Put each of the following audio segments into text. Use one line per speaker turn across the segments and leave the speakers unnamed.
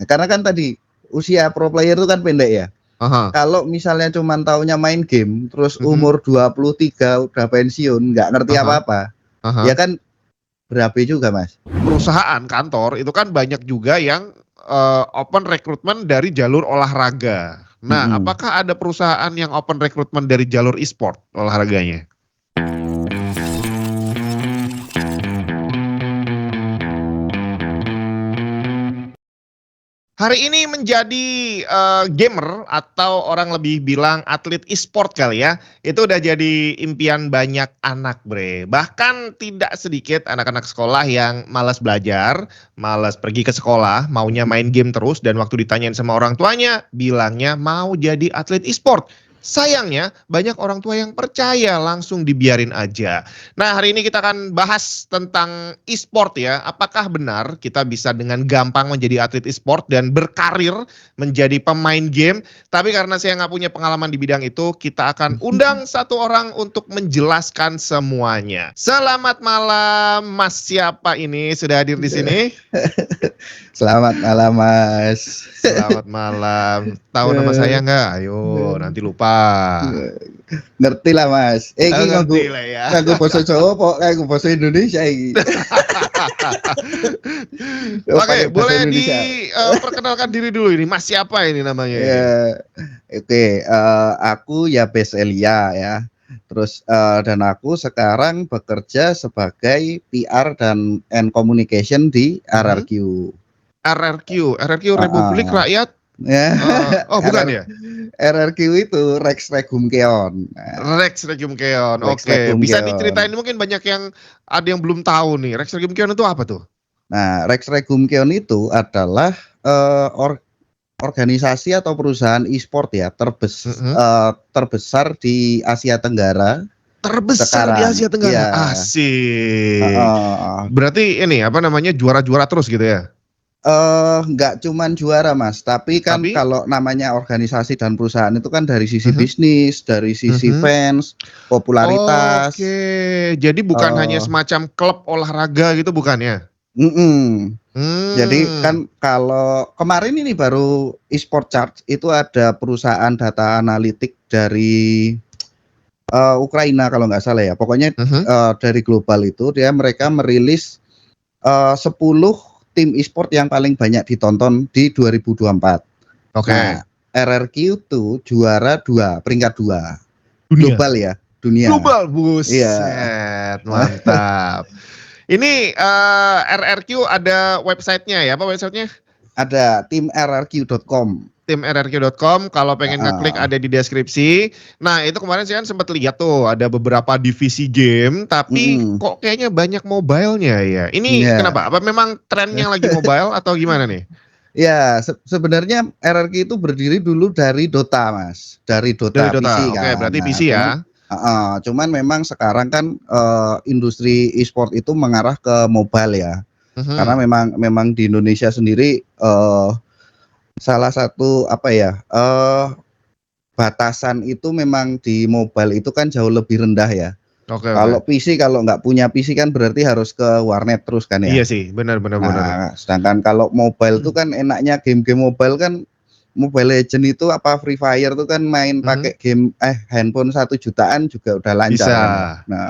Karena kan tadi usia pro player itu kan pendek ya.
Aha.
Kalau misalnya cuman taunya main game, terus
Mhm.
umur 23 udah pensiun, nggak ngerti
Aha.
apa-apa, ya
Aha.
kan berabe juga mas.
Perusahaan kantor itu kan banyak juga yang open rekrutmen dari jalur olahraga. Nah,
Mm-mm.
apakah ada perusahaan yang open rekrutmen dari jalur e-sport olahraganya? Hari ini menjadi gamer atau orang lebih bilang atlet e-sport kali ya, itu udah jadi impian banyak anak bre. Bahkan tidak sedikit anak-anak sekolah yang malas belajar, malas pergi ke sekolah, maunya main game terus dan waktu ditanyain sama orang tuanya, bilangnya mau jadi atlet e-sport. Sayangnya banyak orang tua yang percaya langsung dibiarin aja. Nah, hari ini kita akan bahas tentang e-sport ya. Apakah benar kita bisa dengan gampang menjadi atlet e-sport dan berkarir menjadi pemain game? Tapi karena saya nggak punya pengalaman di bidang itu, kita akan undang satu orang untuk menjelaskan semuanya. Selamat malam, Mas siapa ini sudah hadir di sini?
Selamat malam mas.
Selamat malam. Tahu nama saya nggak? Ayo, nanti lupa.
Ngerti lah mas. Iki
Ngerti lah ya.
nganggo basa Jawa kok nganggo basa Indonesia iki.
Oke,
Pakai bahasa
boleh
Indonesia.
diperkenalkan diri dulu ini. Mas siapa ini namanya ini?
Oke, aku ya Beselia ya. Terus dan aku sekarang bekerja sebagai PR and communication di RRQ.
RRQ Republik
Heeh.
Rakyat.
Ya,
Oh bukan ya?
RRQ itu Rex Regum Keon.
Rex Regium Keon.
Rex
Oke,
Regum
bisa
Keon.
diceritain mungkin banyak yang ada yang belum tahu nih. Rex Regium Keon itu apa tuh?
Nah, Rex Regum Keon itu adalah organisasi atau perusahaan e-sport ya
Mm-mm.
terbesar di Asia Tenggara
Terbesar di
sekarang.
Asia Tenggara.
Ya,
Asik. Berarti ini apa namanya juara-juara terus gitu ya?
nggak cuman juara mas, tapi kan
Tapi,
kalau namanya organisasi dan perusahaan itu kan dari sisi
Mhm,
bisnis, dari sisi
mhm.
fans, popularitas.
Oke, jadi bukan hanya
eh
semacam klub olahraga gitu bukan ya?
mm-mm. Jadi
Hmm.
kan kalau kemarin ini baru e-sport chart itu ada perusahaan data analitik dari Ukraina kalau nggak salah ya. Pokoknya
Mhm.
dari global itu mereka merilis 10 tim e-sport yang paling banyak ditonton di 2024.
Oke.
Nah, RRQ itu juara 2, peringkat 2.
Dunia.
Global ya, dunia.
Global,
Iya,
buset, mantap. Ini RRQ ada websitenya ya, apa websitenya?
ada tim rrq.com.
Tim rrq.com, kalau pengen ngeklik
Uh,
ada di deskripsi. Nah itu kemarin saya kan sempat lihat tuh ada beberapa divisi game, tapi
mm-mm.
kok kayaknya banyak mobile-nya ya. Ini
Ya,
kenapa? Apa memang trennya lagi mobile atau gimana nih?
ya sebenarnya RRQ itu berdiri dulu dari Dota, Mas. Dari
Dari
Dota
Dota,
PC
oke
kan.
berarti
Nah,
PC
cuman
ya.
cuman memang sekarang kan industri e-sport itu mengarah ke mobile ya. Karena
Mhm.
memang di Indonesia sendiri salah satu apa ya batasan itu memang di mobile itu kan jauh lebih rendah ya.
Oke
Kalau
oke.
PC kalau nggak punya PC kan berarti harus ke warnet terus kan
Iya
ya.
sih, benar benar benar.
Nah, sedangkan kalau mobile itu kan enaknya game-game mobile kan Mobile Legend itu apa Free Fire itu kan main
Mhm.
pakai game handphone 1 jutaan juga udah lancar
Bisa.
kan ya. Nah,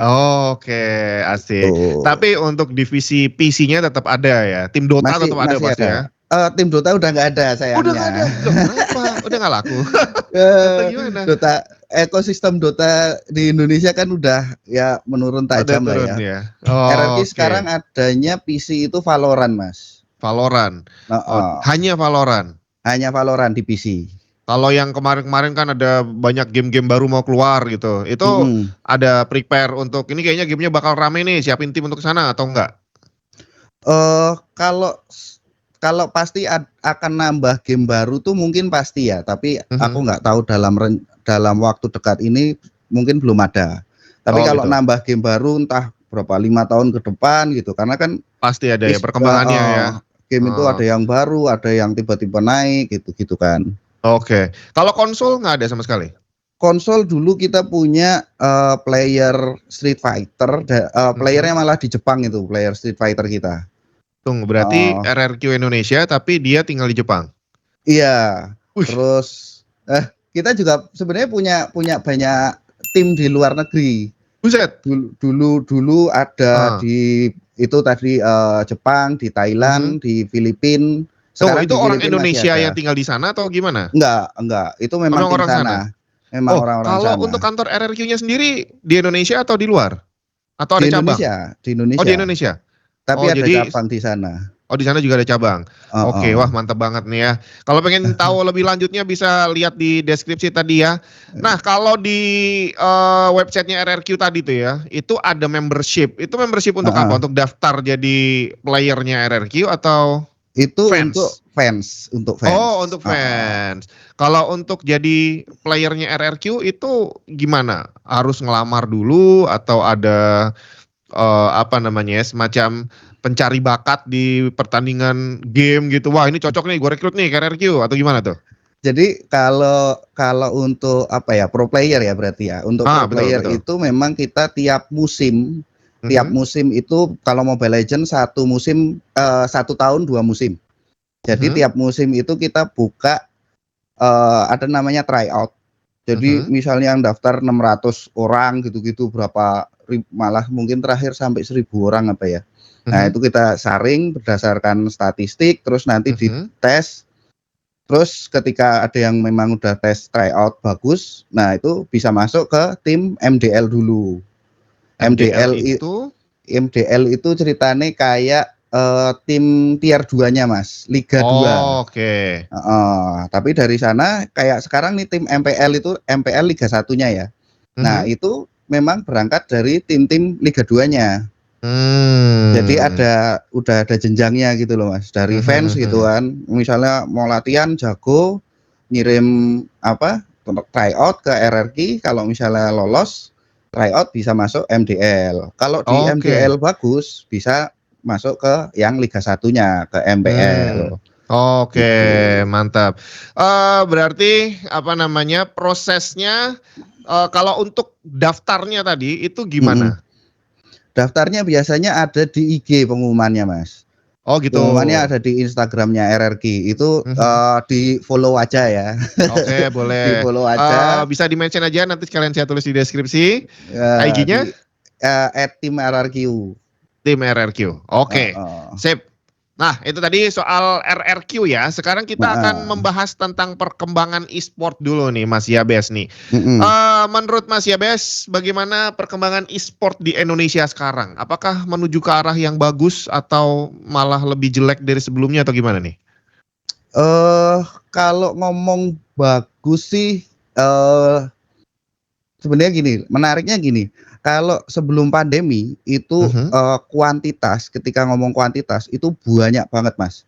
Oke, asik.
tuh
Tapi untuk divisi PC-nya tetap ada ya. Tim Dota
masih
tetap ada
masih
pasti ya.
ada. Tim Dota udah nggak ada
Udah nggak ada.
sayangnya.
Loh, kenapa? Udah nggak laku atau gimana?
Dota ekosistem Dota di Indonesia kan udah ya menurun
Udah
tajam lah
turun
ya.
ya.
RRQ sekarang
Oke.
adanya PC itu Valorant, Mas.
Valorant.
Nah,
Oh, hanya Valorant.
hanya Valorant di PC.
Kalau yang kemarin-kemarin kan ada banyak game-game baru mau keluar gitu. Itu
Mm-mm.
ada prepare untuk ini kayaknya gamenya bakal rame nih, siapin tim untuk sana atau enggak?
Kalau kalau pasti akan nambah game baru tuh mungkin pasti ya, tapi aku
Mhm.
nggak tahu dalam waktu dekat ini mungkin belum ada. Tapi
Oh
kalau
gitu.
nambah game baru entah berapa 5 tahun ke depan gitu, karena kan
Pasti ada ya perkembangannya ya.
game itu
Oh,
ada yang baru, ada yang tiba-tiba naik gitu-gitu kan.
oke. Kalau konsol nggak ada sama sekali?
Konsol dulu kita punya player Street Fighter,
Mhm.
playernya malah di Jepang itu, player Street Fighter kita.
Tunggu, berarti
Oh,
RRQ Indonesia tapi dia tinggal di Jepang.
iya.
Wih,
Terus kita juga sebenarnya punya punya banyak tim di luar negeri.
buset.
Dulu ada
Ah,
di itu tadi Jepang, di
mhm.
Thailand, di Filipina.
Tunggu,
Sekarang
itu
di
orang
Filipina masih
Indonesia yang
ada.
tinggal di sana atau gimana?
Enggak. Itu
Oh,
memang
memang
tim
orang sana?
sana. Memang
Oh,
orang-orang
kalau untuk
sana.
kantor RRQ-nya sendiri di Indonesia atau di luar? Atau
Di
ada cabang?
Indonesia, di
Oh, di
Indonesia.
Indonesia.
Tapi
Oh,
ada
jadi
cabang di sana.
di sana juga ada cabang. Oke,
Heeh.
wah mantap banget nih ya. Kalau pengen tahu lebih lanjutnya bisa lihat di deskripsi tadi ya. Nah, kalau di websitenya RRQ tadi tuh ya, itu ada membership. Itu membership untuk apa?
Heeh.
Untuk daftar jadi playernya RRQ atau
Itu
fans?
untuk
Oh,
fans.
untuk
Heeh.
fans. Kalau untuk jadi playernya RRQ itu gimana? Harus ngelamar dulu atau ada apa namanya ya, semacam pencari bakat di pertandingan game gitu. Wah, ini cocok nih gue rekrut nih ke RRQ atau gimana tuh?
Jadi kalau kalau untuk apa ya pro player ya berarti ya. Untuk
Ah,
pro
betul
player
betul.
itu memang kita tiap
Mhm,
musim itu kalau Mobile Legends satu musim 1 tahun 2 musim. Jadi
mhm,
tiap musim itu kita buka ada namanya tryout. Jadi
mhm,
misalnya yang daftar 600 orang gitu-gitu malah mungkin terakhir sampai 1.000 orang apa ya. Nah,
mhm,
itu kita saring berdasarkan statistik terus nanti
mhm.
dites. Terus ketika ada yang memang udah tes tryout bagus, nah itu bisa masuk ke tim MDL dulu.
MDL
MDL
itu?
MDL itu ceritanya kayak tim tier 2-nya Mas, Liga 2.
Oh, oke.
Tapi dari sana kayak sekarang nih tim MPL itu MPL Liga 1-nya ya. Nah,
Mhm.
itu memang berangkat dari tim-tim Liga 2-nya. Jadi
Hmm.
udah ada jenjangnya gitu loh Mas. Dari
Mhm,
fans gitu
mhm.
kan. Misalnya mau latihan jago, ngirim apa? Tryout ke RRQ, kalau misalnya lolos tryout bisa masuk MDL. Kalau di
Oke.
MDL bagus bisa masuk ke yang Liga 1-nya ke
Hmm.
MPL
Oke,
gitu.
mantap. Berarti apa namanya, prosesnya, kalau untuk daftarnya tadi itu
Mm-mm.
gimana?
Daftarnya biasanya ada di IG pengumumannya Mas.
Oh gitu.
Pengumumannya ada di Instagramnya RRQ. Itu
Mhm.
di follow aja ya.
Oke
Di
boleh,
follow aja
bisa di-mention aja nanti sekalian saya tulis di deskripsi,
di
IG-nya
@tim RRQ.
tim RRQ. Oke,
Heeh.
sip. Nah itu tadi soal RRQ ya, sekarang kita akan
Heeh.
membahas tentang perkembangan e-sport dulu nih Mas Yabes nih.
Mm-mm.
Menurut Mas Yabes, bagaimana perkembangan e-sport di Indonesia sekarang? Apakah menuju ke arah yang bagus atau malah lebih jelek dari sebelumnya atau gimana nih?
Eh kalau ngomong bagus sih sebenarnya gini, menariknya gini. Kalau sebelum pandemi itu
Mhm.
kuantitas, ketika ngomong kuantitas itu banyak banget Mas.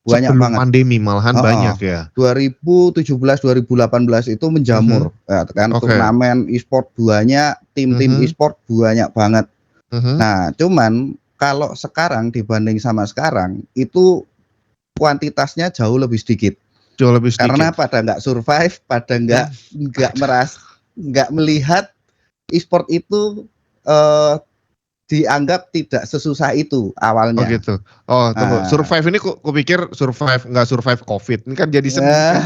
Banyak
Sebelum
banget.
pandemi malahan
Heeh.
banyak ya?
2017, 2018 itu
Mhm.
menjamur, ya kan,
Oke.
turnamen e-sport banyak, tim-tim
Mhm,
e-sport banyak banget.
mhm.
Nah, cuman kalau sekarang dibanding sama sekarang, itu kuantitasnya jauh lebih sedikit.
Jauh lebih
Karena
sedikit.
pada nggak survive, pada
Mmm,
nggak melihat e-sport itu eh, dianggap tidak sesusah itu
oh
awalnya.
gitu. Oh tunggu,
Nah,
survive ini kupikir survive nggak survive Covid, ini kan jadi sedih
eh,
kan.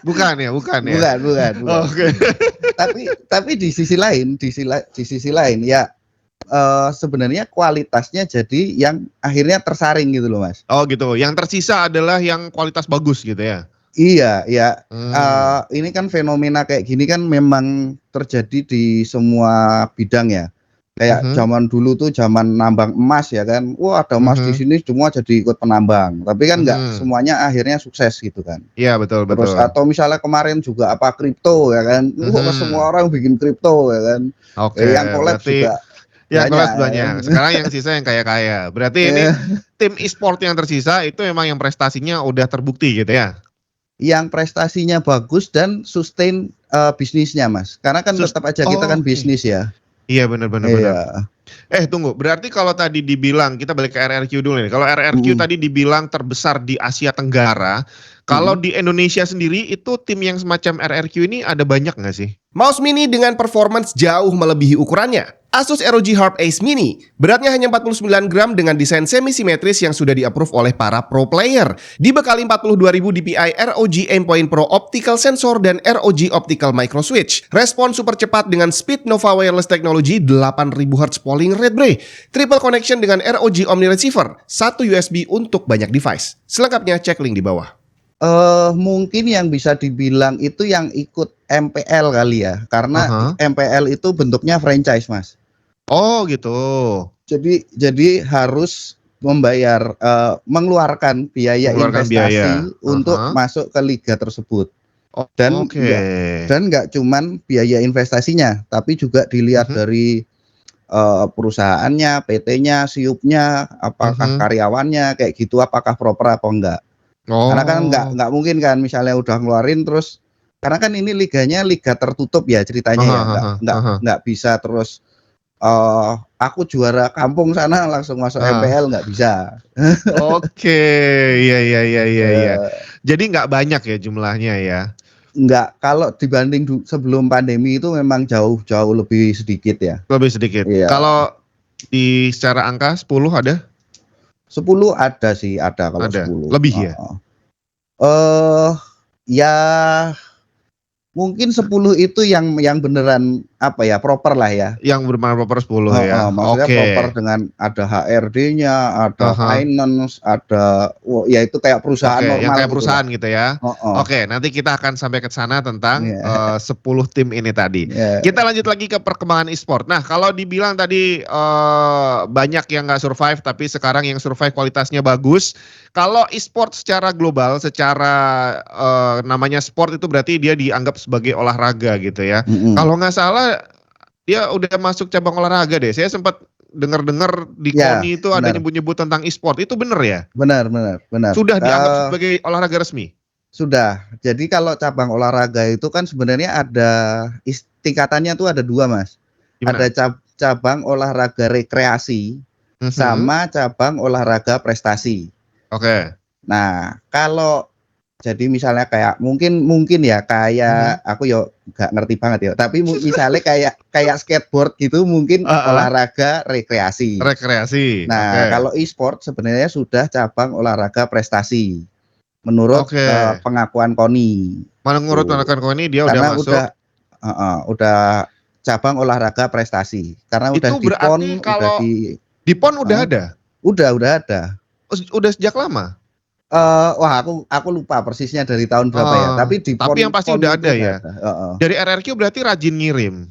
Bukan ya bukan ya?
bukan.
Oke.
Tapi di sisi lain ya sebenarnya kualitasnya jadi yang akhirnya tersaring gitu loh Mas.
Oh gitu, yang tersisa adalah yang kualitas bagus gitu ya?
Iya, ya,
Mmm,
ini kan fenomena kayak gini kan memang terjadi di semua bidang ya. Kayak
mhm,
zaman dulu tuh zaman nambang emas ya kan. Wah, ada emas di
mhm,
sini semua jadi ikut penambang. Tapi kan nggak
mhm.
semuanya akhirnya sukses gitu kan.
Iya betul
Terus
betul.
atau misalnya kemarin juga apa kripto ya kan. Wah, semua
Mhm.
orang bikin kripto ya kan.
Oke,
Yang collab
berarti
juga
yang
banyak
kelas
ya kan.
banyak, sekarang yang sisa yang kaya-kaya. Berarti ini tim e-sport yang tersisa itu memang yang prestasinya udah terbukti gitu ya?
Yang prestasinya bagus dan sustain bisnisnya Mas. Karena kan
Sus
tetap aja kita
oh,
kan
oke.
bisnis ya.
Iya bener bener bener.
Iya.
Tunggu, berarti kalau tadi dibilang kita balik ke RRQ dulu nih. Kalau RRQ
Mhm.
tadi dibilang terbesar di Asia Tenggara, Kalau di Indonesia sendiri itu tim yang semacam RRQ ini ada banyak nggak sih?
Mouse mini dengan performance jauh melebihi ukurannya. Asus ROG Harp Ace Mini. Beratnya hanya 49 gram dengan desain semi-simetris yang sudah di-approve oleh para pro player. Dibekali 42.000 dpi ROG Aimpoint Pro Optical Sensor dan ROG Optical Micro Switch. Respon super cepat dengan Speed Nova Wireless Technology 8000 Hz polling rate bre. Triple connection dengan ROG Omni Receiver. 1 USB untuk banyak device. Selengkapnya cek link di bawah.
Mungkin yang bisa dibilang itu yang ikut MPL kali ya, karena MPL itu bentuknya franchise, Mas.
Oh gitu.
Jadi harus membayar, mengeluarkan biaya investasi untuk masuk ke liga tersebut. Dan nggak cuman biaya investasinya, tapi juga dilihat dari perusahaannya, PT-nya, SIUP-nya, apakah karyawannya kayak gitu, apakah proper apa enggak. Karena kan nggak mungkin kan misalnya udah ngeluarin terus, karena kan ini liganya liga tertutup ya ceritanya ya, nggak bisa terus aku juara kampung sana langsung masuk MPL, nggak bisa.
Oke, iya. Jadi nggak banyak ya jumlahnya ya?
Nggak, kalau dibanding sebelum pandemi itu memang jauh lebih sedikit ya.
Lebih sedikit.
Iya.
Kalau di secara angka 10 ada?
10 ada sih, ada kalau
Ada.
10.
Lebih ya?
Ya mungkin 10 itu yang beneran apa ya, proper lah ya.
Yang bermakna proper 10 ya.
Maksudnya proper dengan ada HRD-nya, ada finance, ada ya itu kayak perusahaan normal.
Yang kayak
gitu
perusahaan
lah.
gitu ya. Oke, nanti kita akan sampai ke sana tentang 10 tim ini tadi. Kita lanjut lagi ke perkembangan e-sport. Nah, kalau dibilang tadi banyak yang nggak survive, tapi sekarang yang survive kualitasnya bagus. Kalau e-sport secara global, secara namanya sport itu berarti dia dianggap sebagai olahraga gitu ya. Kalau nggak salah dia udah masuk cabang olahraga deh. Saya sempat dengar-dengar di KONI itu ada nyebut-nyebut tentang e-sport. Itu benar ya?
Benar.
Sudah dianggap sebagai olahraga resmi?
Sudah. Jadi kalau cabang olahraga itu kan sebenarnya ada tingkatannya tuh ada 2, Mas. Gimana? Ada cabang olahraga rekreasi sama cabang olahraga prestasi.
Oke.
Nah, kalau jadi misalnya kayak mungkin ya kayak aku yo nggak ngerti banget ya. Tapi misalnya kayak skateboard gitu mungkin olahraga rekreasi.
Rekreasi.
Nah, kalau e-sport sebenarnya sudah cabang olahraga prestasi. Menurut pengakuan KONI.
Menurut pengakuan KONI dia udah masuk.
Udah cabang olahraga prestasi. Karena udah
itu berarti
di PON,
kalau di PON udah ada?
Udah ada.
Udah sejak lama?
Wah aku lupa persisnya dari tahun berapa ya. Tapi
yang pasti udah ada ya. Dari RRQ berarti rajin ngirim.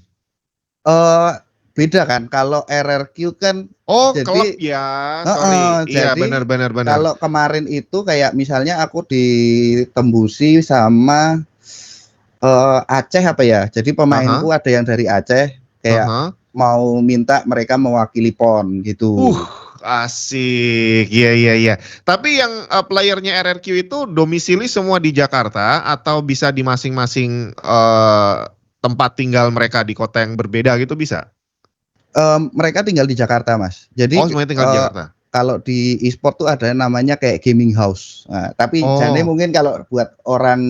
Beda kan. Kalau RRQ kan jadi,
klub ya. Sorry. Iya benar.
Kalau kemarin itu kayak misalnya aku ditembusi sama Aceh apa ya. Jadi pemainku ada yang dari Aceh kayak mau minta mereka mewakili PON gitu.
Asik, iya. Tapi yang playernya RRQ itu domisili semua di Jakarta atau bisa di masing-masing tempat tinggal mereka di kota yang berbeda gitu bisa?
Mereka tinggal di Jakarta, Mas. Jadi
semuanya tinggal di Jakarta.
Kalau di e-sport tuh ada namanya kayak gaming house. Nah, tapi jadi mungkin kalau buat orang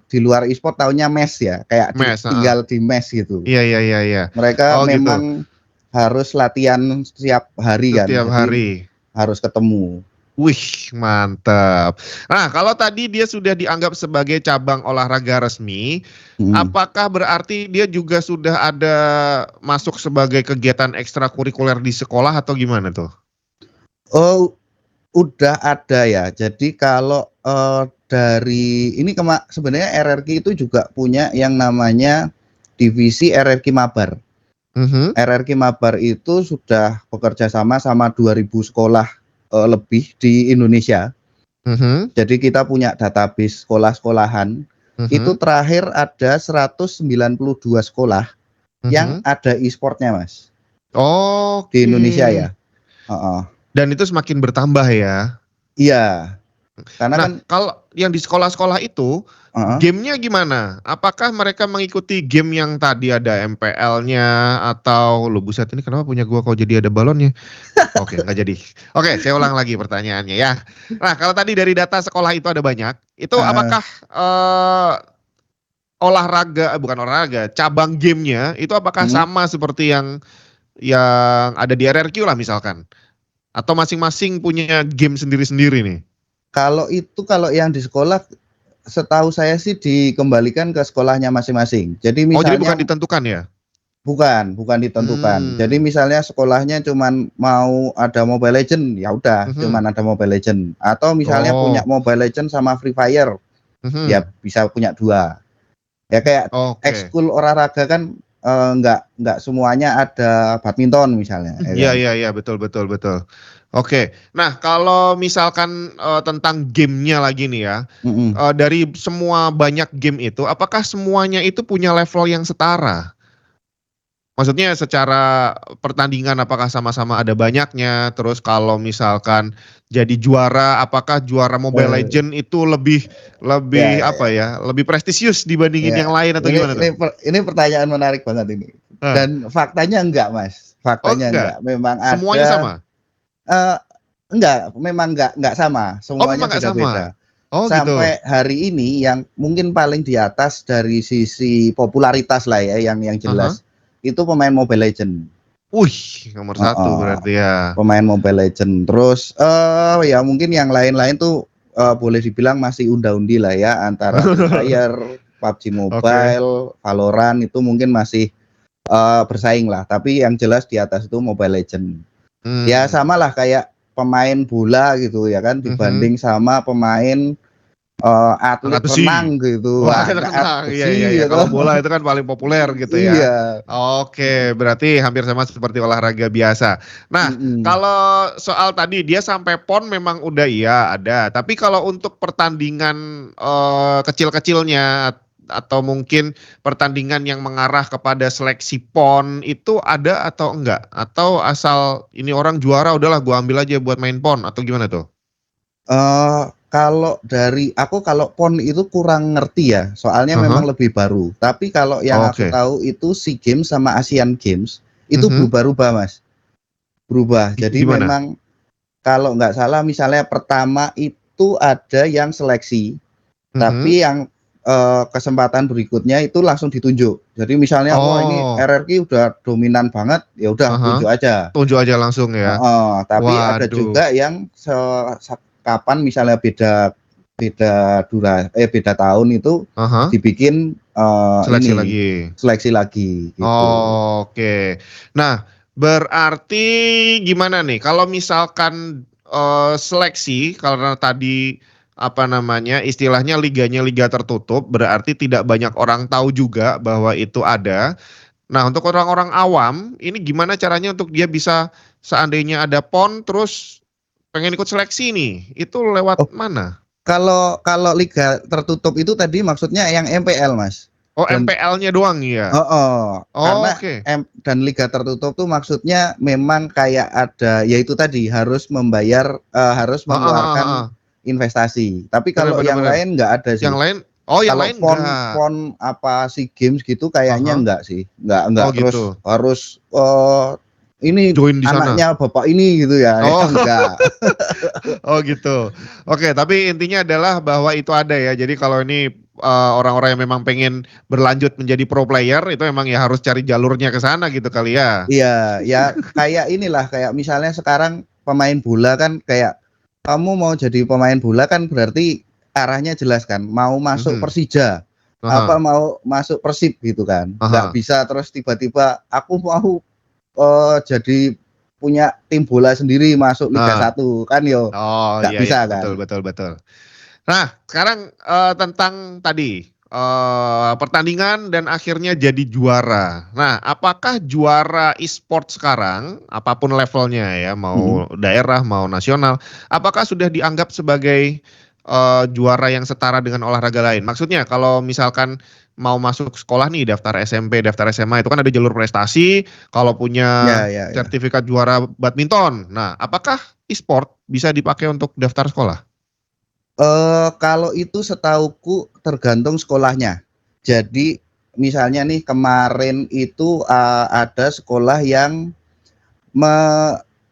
di luar e-sport taunya mes ya, kayak tinggal di mes gitu.
Iya.
Mereka memang harus latihan setiap hari kan.
Setiap hari.
Harus ketemu.
Wih, mantap. Nah, kalau tadi dia sudah dianggap sebagai cabang olahraga resmi, apakah berarti dia juga sudah ada masuk sebagai kegiatan ekstrakurikuler di sekolah atau gimana tuh?
Udah ada ya. Jadi kalau dari ini sebenarnya RRQ itu juga punya yang namanya divisi RRQ Mabar. RRQ Mabar itu sudah bekerja sama 2000 sekolah lebih di Indonesia. Jadi kita punya database sekolah-sekolahan. Itu terakhir ada 192 sekolah yang ada e-sportnya, Mas. Di Indonesia ya.
Dan itu semakin bertambah ya.
Iya. Karena kan
kalau yang di sekolah-sekolah itu gamenya gimana? Apakah mereka mengikuti game yang tadi ada MPL-nya atau lu buset ini kenapa punya gua kok jadi ada balonnya? Oke, nggak jadi. Oke, saya ulang lagi pertanyaannya ya. Nah, kalau tadi dari data sekolah itu ada banyak, itu apakah bukan olahraga, cabang gamenya itu apakah sama seperti yang ada di RRQ lah misalkan? Atau masing-masing punya game sendiri-sendiri nih?
Kalau yang di sekolah, setahu saya sih dikembalikan ke sekolahnya masing-masing. Jadi
jadi
misalnya
bukan ditentukan ya?
Bukan ditentukan. Jadi misalnya sekolahnya cuman mau ada Mobile Legend, ya udah cuman ada Mobile Legend. Atau misalnya punya Mobile Legend sama Free Fire, ya bisa punya 2. Ya kayak ekskul olahraga kan nggak semuanya ada badminton misalnya.
Iya, betul. Oke, nah kalau misalkan tentang gamenya lagi nih ya, dari semua banyak game itu, apakah semuanya itu punya level yang setara? Maksudnya secara pertandingan apakah sama-sama ada banyaknya, terus kalau misalkan jadi juara, apakah juara Mobile Legend itu lebih apa ya, lebih prestisius dibandingin yang lain atau gimana tuh?
Ini pertanyaan menarik banget ini. Dan faktanya enggak, Mas. Faktanya enggak. Memang
semuanya
ada.
sama?
Enggak, memang enggak sama. Semuanya beda-beda. Sampai
gitu.
hari ini yang mungkin paling di atas dari sisi popularitas lah ya, yang jelas. Itu pemain Mobile Legend.
Wih, nomor 1 berarti ya.
Pemain Mobile Legend. Terus ya mungkin yang lain-lain tuh boleh dibilang masih unda-undi lah ya, antara Free Fire, PUBG Mobile, Valorant itu mungkin masih bersaing lah. Tapi yang jelas di atas itu Mobile Legend. Ya sama lah kayak pemain bola gitu ya kan, dibanding sama pemain atlet renang gitu.
Iya. Kalau bola itu kan paling populer gitu ya.
Iya.
Oke, berarti hampir sama seperti olahraga biasa. Nah, kalau soal tadi dia sampai PON memang udah ada. Tapi kalau untuk pertandingan kecil-kecilnya atau mungkin pertandingan yang mengarah kepada seleksi PON itu ada atau enggak? Atau asal ini orang juara udahlah gua ambil aja buat main PON atau gimana tuh?
Kalau dari aku, kalau PON itu kurang ngerti ya, soalnya memang lebih baru. Tapi kalau yang aku tahu itu SEA Games sama Asian Games itu berubah-ubah, Mas. Berubah. Jadi memang kalau nggak salah misalnya pertama itu ada yang seleksi, tapi yang kesempatan berikutnya itu langsung ditunjuk. Jadi misalnya ini RRQ udah dominan banget, ya udah tunjuk aja.
Tunjuk aja langsung ya.
Tapi ada juga yang kapan misalnya beda tahun itu dibikin seleksi lagi gitu.
Oke. Nah, berarti gimana nih kalau misalkan seleksi, karena tadi istilahnya liganya liga tertutup, berarti tidak banyak orang tahu juga bahwa itu ada. Nah, untuk orang-orang awam ini gimana caranya untuk dia bisa, seandainya ada PON terus pengen ikut seleksi nih, itu lewat mana?
Kalau liga tertutup itu tadi maksudnya yang MPL, Mas.
MPL-nya doang ya?
Karena dan liga tertutup tuh maksudnya memang kayak ada, yaitu tadi harus membayar, harus mengeluarkan investasi. Tapi kalau yang lain nggak ada sih.
Yang lain? Yang lain
PON apa SEA Games gitu kayaknya enggak sih. Enggak terus
gitu.
Harus ini
join di
anaknya
sana.
Bapak ini gitu ya. Enggak.
Gitu. Oke, tapi intinya adalah bahwa itu ada ya. Jadi kalau ini orang-orang yang memang pengen berlanjut menjadi pro player itu memang ya harus cari jalurnya ke sana gitu kali ya.
Iya, ya kayak inilah, kayak misalnya sekarang pemain bola kan, kayak kamu mau jadi pemain bola kan berarti arahnya jelas kan, mau masuk Persija, apa mau masuk Persib gitu kan. Nggak bisa terus tiba-tiba aku mau jadi punya tim bola sendiri masuk Liga 1 kan nggak bisa kan.
Betul. Nah, sekarang tentang tadi pertandingan dan akhirnya jadi juara. Nah, apakah juara e-sport sekarang, apapun levelnya ya, mau daerah, mau nasional, apakah sudah dianggap sebagai juara yang setara dengan olahraga lain? Maksudnya kalau misalkan mau masuk sekolah nih, daftar SMP, daftar SMA, itu kan ada jalur prestasi, kalau punya sertifikat juara badminton. Nah, apakah e-sport bisa dipakai untuk daftar sekolah?
Kalau itu setauku tergantung sekolahnya. Jadi misalnya nih kemarin itu ada sekolah yang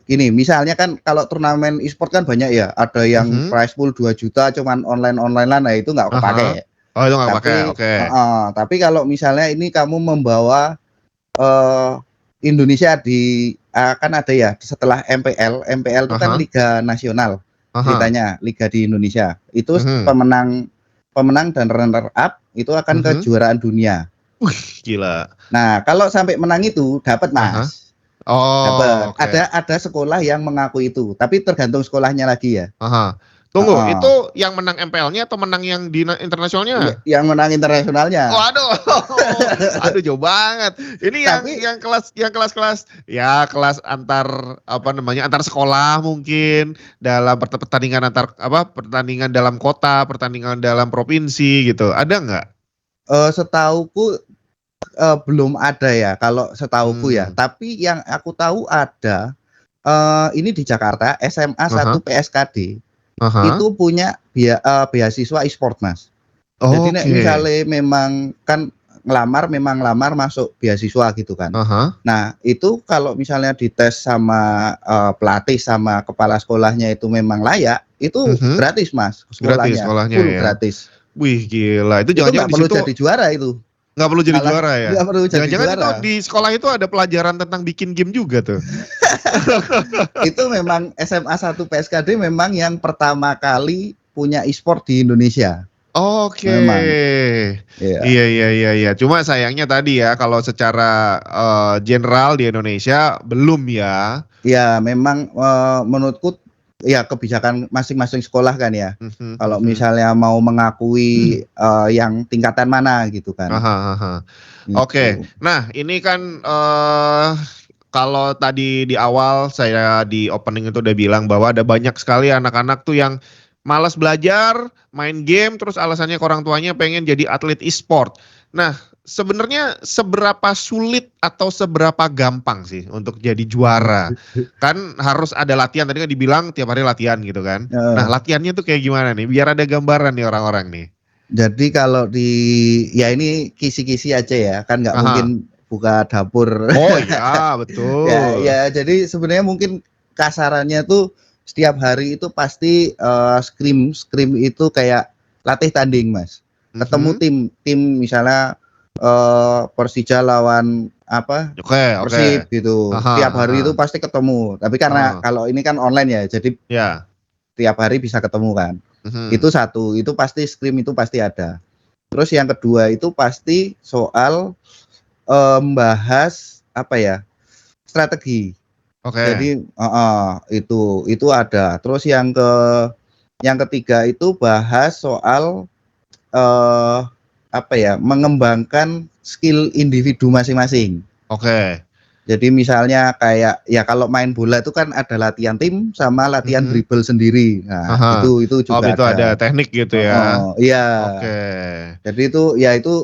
ini misalnya kan kalau turnamen e-sport kan banyak ya, ada yang prize pool 2 juta cuman online lah, nah itu nggak kepake.
Oh itu nggak kepake, oke.
Tapi kalau misalnya ini kamu membawa Indonesia kan ada ya setelah MPL itu kan Liga Nasional ceritanya, Liga di Indonesia itu pemenang dan runner up itu akan kejuaraan dunia.
Gila.
Nah kalau sampai menang itu dapat Mas. Dapat.
Okay.
Ada sekolah yang mengaku itu, tapi tergantung sekolahnya lagi ya.
Tunggu, itu yang menang MPL-nya atau menang yang di internasionalnya?
Yang menang internasionalnya.
Waduh, aduh jauh banget. Ini yang kelas kelas antar sekolah mungkin dalam pertandingan pertandingan dalam kota, pertandingan dalam provinsi gitu. Ada nggak?
Setauku belum ada ya kalau setauku ya. Tapi yang aku tahu ada ini di Jakarta SMA 1 PSKD. Itu punya beasiswa e-sport Mas. Jadi misalnya memang kan ngelamar masuk beasiswa gitu kan. Nah itu kalau misalnya dites sama pelatih sama kepala sekolahnya itu memang layak, itu gratis Mas sekolahnya full ya? Gratis.
Wih gila, itu jangan-jangan
nggak perlu jadi juara itu.
Nggak perlu jadi juara ya?
Nggak perlu jadi
jangan-jangan
juara.
itu di sekolah itu ada pelajaran tentang bikin game juga tuh.
Itu memang SMA 1 PSKD memang yang pertama kali punya e-sport di Indonesia.
Oke. Iya. Cuma sayangnya tadi ya kalau secara general di Indonesia belum ya.
Ya memang menurutku ya kebijakan masing-masing sekolah kan ya. Kalau misalnya mau mengakui yang tingkatan mana gitu kan.
Gitu. Oke. Nah ini kan kalau tadi di awal saya di opening itu udah bilang bahwa ada banyak sekali anak-anak tuh yang malas belajar, main game, terus alasannya ke orang tuanya pengen jadi atlet e-sport. Nah, sebenarnya seberapa sulit atau seberapa gampang sih untuk jadi juara? Kan harus ada latihan, tadi kan dibilang tiap hari latihan gitu kan. Nah, latihannya tuh kayak gimana nih? Biar ada gambaran nih orang-orang nih.
Jadi kalau ya ini kisi-kisi aja ya, kan nggak mungkin buka dapur.
Oh iya, betul.
ya, jadi sebenarnya mungkin kasarannya tuh setiap hari itu pasti scrim itu kayak latih tanding Mas. Ketemu tim misalnya Persija lawan Persib gitu. Tiap hari itu pasti ketemu. Tapi karena kalau ini kan online ya, jadi tiap hari bisa ketemu kan. Itu satu, itu pasti scrim itu pasti ada. Terus yang kedua itu pasti soal membahas strategi. Jadi itu ada. Terus yang ketiga itu bahas soal mengembangkan skill individu masing-masing. Jadi misalnya kayak ya kalau main bola itu kan ada latihan tim sama latihan dribble sendiri. Nah, itu juga
itu ada teknik gitu ya.
Iya. Jadi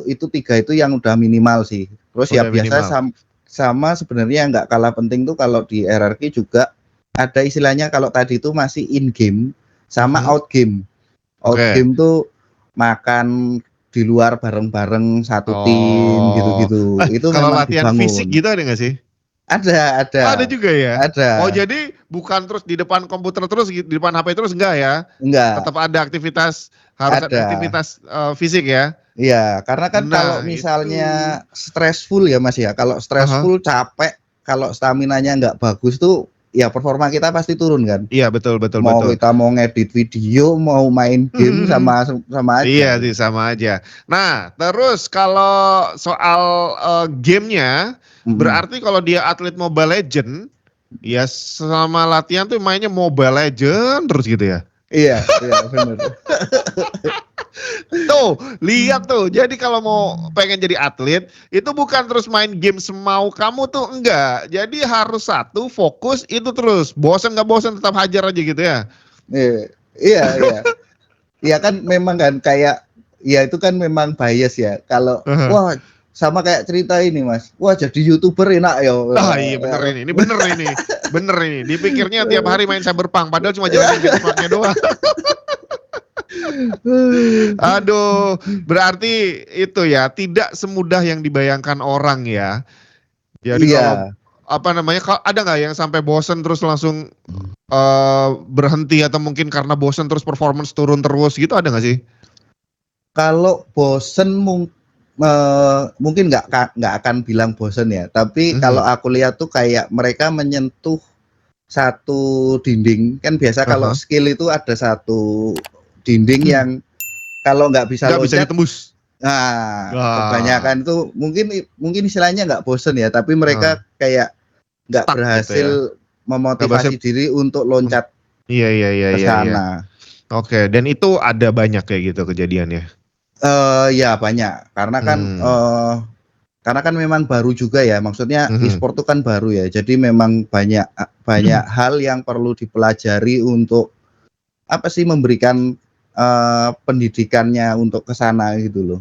itu tiga itu yang udah minimal sih. Terus ya biasa sama sebenarnya nggak kalah penting tuh kalau di RRQ juga ada istilahnya kalau tadi itu masih in game sama out game. Out game tuh makan di luar bareng-bareng satu tim gitu-gitu. Itu
kalau
memang
latihan
dibangun.
Fisik gitu ada nggak sih?
Ada.
Ada juga ya?
Ada.
Oh jadi bukan terus di depan komputer terus, di depan HP terus enggak ya?
Enggak.
Tetap ada aktivitas, harus ada aktivitas fisik ya?
Iya, karena kan kalau misalnya stressful ya Mas ya, kalau stressful capek, kalau staminanya nggak bagus tuh ya performa kita pasti turun kan.
Iya betul.
Kita mau ngedit video, mau main game sama aja.
Iya sih sama aja. Nah terus kalau soal gamenya, berarti kalau dia atlet Mobile Legend, ya selama latihan tuh mainnya Mobile Legend terus gitu ya?
Iya benar.
Tuh, lihat tuh. Jadi kalau mau pengen jadi atlet, itu bukan terus main game semau kamu tuh enggak. Jadi harus satu fokus itu terus. Bosan nggak bosan tetap hajar aja gitu ya.
Iya. Iya kan memang kan kayak ya itu kan memang bias ya. Kalau wah sama kayak cerita ini Mas. Wah jadi YouTuber enak ya.
Iya bener ini. Ini bener ini. Dipikirnya tiap hari main Cyberpunk padahal cuma jalanin benchmarknya doang. Aduh, berarti itu ya tidak semudah yang dibayangkan orang ya. Jadi ada nggak yang sampai bosen terus langsung berhenti atau mungkin karena bosen terus performance turun terus gitu, ada nggak sih?
Kalau bosen mungkin nggak akan bilang bosen ya, tapi kalau aku lihat tuh kayak mereka menyentuh satu dinding. Kan biasa kalau skill itu ada satu dinding yang kalau nggak bisa loncat,
ditembus.
Nah, kebanyakan itu mungkin istilahnya nggak bosen ya, tapi mereka kayak nggak berhasil gitu ya? Memotivasi diri untuk loncat ke sana.
Oke, dan itu ada banyak kayak gitu kejadiannya.
Ya banyak, karena kan memang baru juga ya, maksudnya e-sport itu kan baru ya, jadi memang banyak hal yang perlu dipelajari untuk apa sih, memberikan pendidikannya untuk ke sana gitu loh.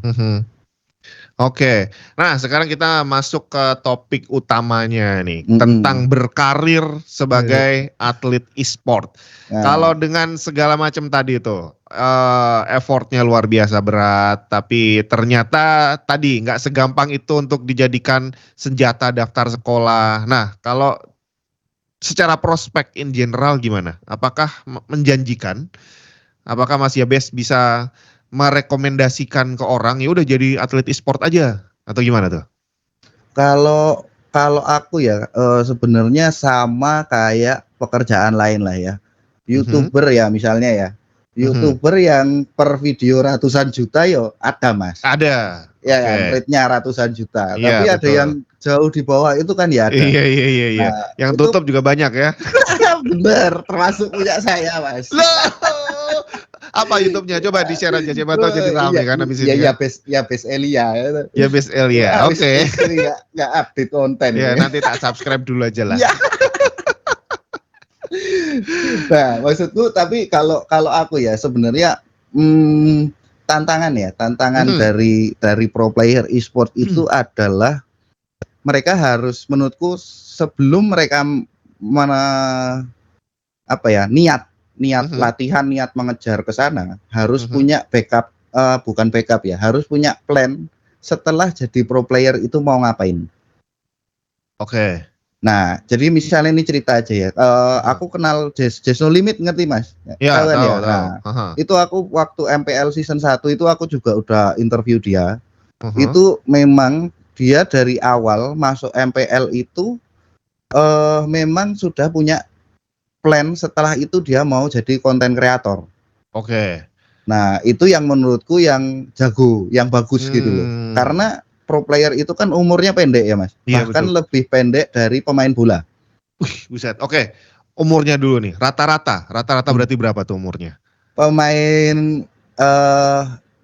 Oke, nah sekarang kita masuk ke topik utamanya nih, tentang berkarir sebagai atlet e-sport. Kalau dengan segala macam tadi itu, effortnya luar biasa berat, tapi ternyata tadi nggak segampang itu untuk dijadikan senjata daftar sekolah. Nah, kalau secara prospek in general gimana? Apakah menjanjikan? Apakah Mas Yabes bisa merekomendasikan ke orang ya udah jadi atlet e-sport aja atau gimana tuh?
Kalau aku ya sebenarnya sama kayak pekerjaan lain lah ya. YouTuber ya misalnya ya. YouTuber yang per video ratusan juta yo ada Mas.
Ada.
Ya kan, rate-nya ratusan juta.
Iya,
tapi ada yang jauh di bawah itu kan ya ada.
Iya.
Nah,
yang tutup juga banyak ya.
Bener, termasuk punya saya Mas.
Apa YouTube-nya? Coba di-share aja, siapa tahu jadi rame kan habis ini.
Yabes Elia.
Yabes Elia, oke.
Nggak update konten.
Ya, nanti tak subscribe dulu aja lah.
Nah, maksudku tapi kalau aku ya sebenarnya tantangan dari pro player e-sport itu adalah mereka harus, menurutku, sebelum mereka niat latihan, niat mengejar ke sana, harus punya backup, bukan backup ya, harus punya plan setelah jadi pro player itu mau ngapain.
Oke.
Nah, jadi misalnya ini cerita aja ya. Aku kenal Just No Limit, ngerti Mas?
Ya, tahu.
Nah, itu aku waktu MPL season 1 itu aku juga udah interview dia. Itu memang dia dari awal masuk MPL itu memang sudah punya plan, setelah itu dia mau jadi konten kreator.
Oke.
Nah, itu yang menurutku yang jago, yang bagus gitu loh. Karena pro player itu kan umurnya pendek ya Mas.
Iya,
bahkan
betul.
Lebih pendek dari pemain bola.
Buset. Oke. Umurnya dulu nih, rata-rata berarti berapa tuh umurnya?
Pemain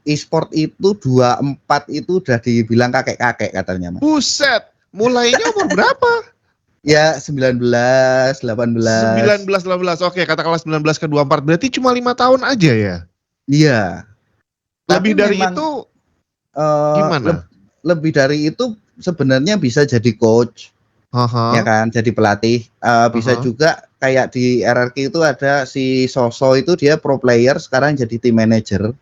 e-sport itu 24 itu udah dibilang kakek-kakek katanya Mas.
Buset. Mulainya umur berapa?
Ya 19, 18.
19, 18. Oke, katakanlah 19 ke 24. Berarti cuma 5 tahun aja ya?
Iya.
Lebih dari itu gimana?
Lebih dari itu sebenarnya bisa jadi coach. Ya kan, jadi pelatih. Bisa juga kayak di RRQ itu ada si Soso itu, dia pro player sekarang jadi team manager.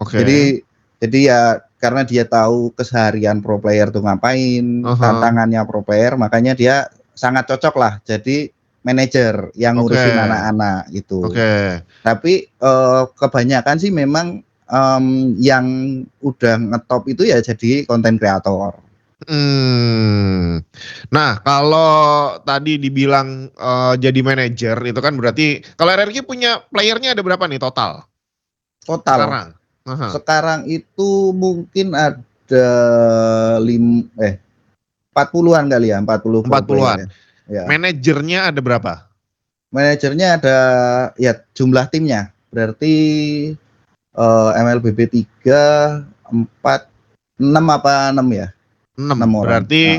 Jadi ya karena dia tahu keseharian pro player tuh ngapain, tantangannya pro player, makanya dia sangat cocok lah jadi manajer yang ngurusin anak-anak gitu. Tapi kebanyakan sih memang yang udah ngetop itu ya jadi konten kreator.
Nah, kalau tadi dibilang jadi manajer itu kan berarti kalau RRQ punya playernya ada berapa nih total?
Sekarang. Sekarang itu mungkin ada 40-an kali ya,
40-an. Ya. Manajernya ada berapa?
Manajernya ada ya jumlah timnya. Berarti MLBB 3, 4, 6 apa 6 ya?
6 orang. Berarti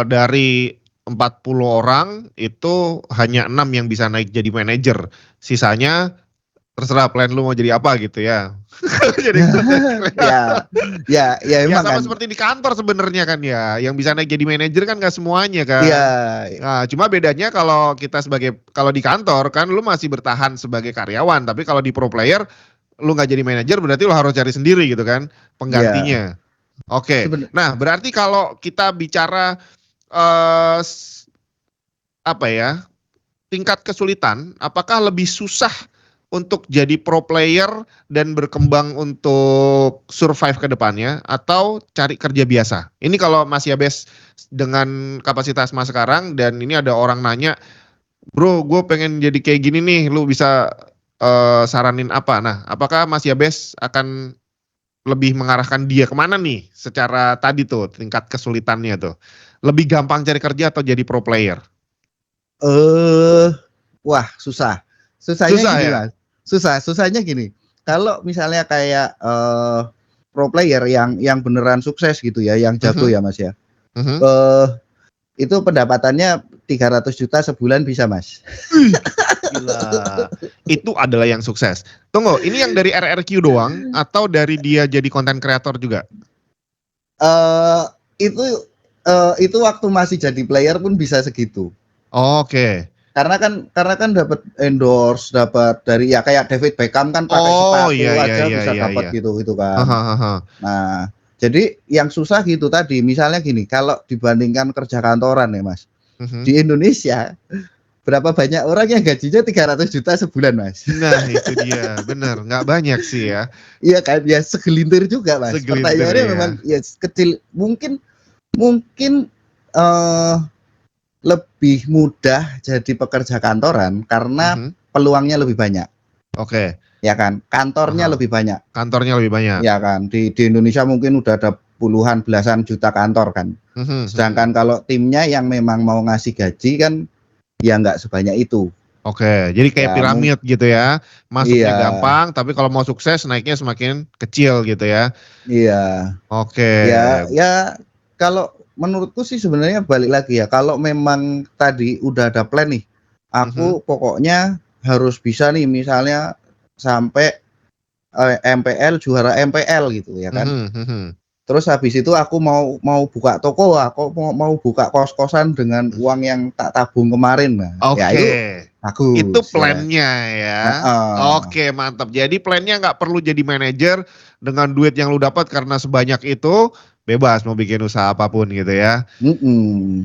dari 40 orang itu hanya 6 yang bisa naik jadi manajer. Sisanya terserah plan lu mau jadi apa gitu ya. Jadi
ya emang
sama
kan.
Seperti di kantor sebenarnya kan ya. Yang bisa naik jadi manajer kan gak semuanya kan.
Iya.
Nah, cuma bedanya kalau di kantor kan lu masih bertahan sebagai karyawan, tapi kalau di pro player lu nggak jadi manajer berarti lu harus cari sendiri gitu kan penggantinya. Oke. Nah, berarti kalau kita bicara apa ya, tingkat kesulitan, apakah lebih susah untuk jadi pro player dan berkembang untuk survive ke depannya atau cari kerja biasa? Ini kalau Mas Yabes dengan kapasitas Mas sekarang dan ini ada orang nanya, bro gue pengen jadi kayak gini nih, lu bisa saranin apa? Nah, apakah Mas Yabes akan lebih mengarahkan dia kemana nih secara tadi tuh tingkat kesulitannya tuh? Lebih gampang cari kerja atau jadi pro player?
Wah susah. Susahnya
Susah
gini
ya?
Mas. Susahnya gini. Kalau misalnya kayak pro player yang beneran sukses gitu ya, yang jago ya Mas ya. Eh itu pendapatannya 300 juta sebulan bisa Mas.
Gila. Itu adalah yang sukses. Tunggu, ini yang dari RRQ doang atau dari dia jadi konten kreator juga?
eh itu itu waktu masih jadi player pun bisa segitu.
Oke.
Karena kan dapat endorse, dapat dari ya kayak David Beckham kan pakai
Oh
sepatu
iya iya
aja
iya
bisa
iya
dapat
iya.
gitu kan.
Hahaha.
Nah, jadi yang susah gitu tadi, misalnya gini, kalau dibandingkan kerja kantoran ya Mas, di Indonesia berapa banyak orang yang gajinya 300 juta sebulan Mas?
Nah itu dia, bener, nggak banyak sih ya.
Iya kan, ya segelintir juga Mas.
Segelintir
Pertanyaannya
ya.
memang ya kecil, mungkin eh lebih mudah jadi pekerja kantoran karena peluangnya lebih banyak.
Oke.
Ya kan, kantornya lebih banyak.
Kantornya lebih banyak.
Ya kan, di Indonesia mungkin udah ada puluhan belasan juta kantor kan. Sedangkan kalau timnya yang memang mau ngasih gaji kan ya nggak sebanyak itu.
Oke, jadi kayak
Ya,
piramid gitu ya. Masuknya
iya,
gampang, tapi kalau mau sukses naiknya semakin kecil gitu ya.
iya.
Oke.
Ya kalau menurutku sih sebenarnya balik lagi ya. Kalau memang tadi udah ada plan nih, aku pokoknya harus bisa nih misalnya sampai MPL juara MPL gitu ya kan. Terus habis itu aku mau buka toko, aku mau buka kos-kosan dengan uang yang tak tabung kemarin. Nah, ya itu
Oke.
bagus
Itu
ya.
plannya ya. Oke, mantap. Jadi plannya nggak perlu jadi manajer dengan duit yang lu dapat karena sebanyak itu bebas mau bikin usaha apapun gitu ya.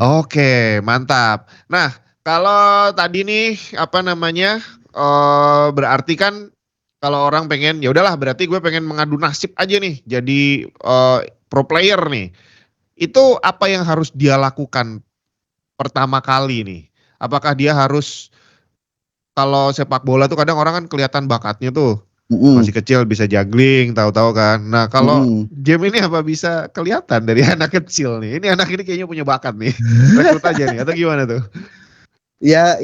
Oke, mantap. Nah, kalau tadi nih apa namanya? Berarti kan kalau orang pengen ya udahlah berarti gue pengen mengadu nasib aja nih jadi pro player nih. Itu apa yang harus dia lakukan pertama kali nih? Apakah dia harus kalau sepak bola tuh kadang orang kan kelihatan bakatnya tuh. Masih kecil bisa juggling, tahu-tahu kan. Nah, kalau game ini apa bisa kelihatan dari anak kecil nih? Ini anak ini kayaknya punya bakat nih. Rekrut aja nih atau gimana tuh?
Ya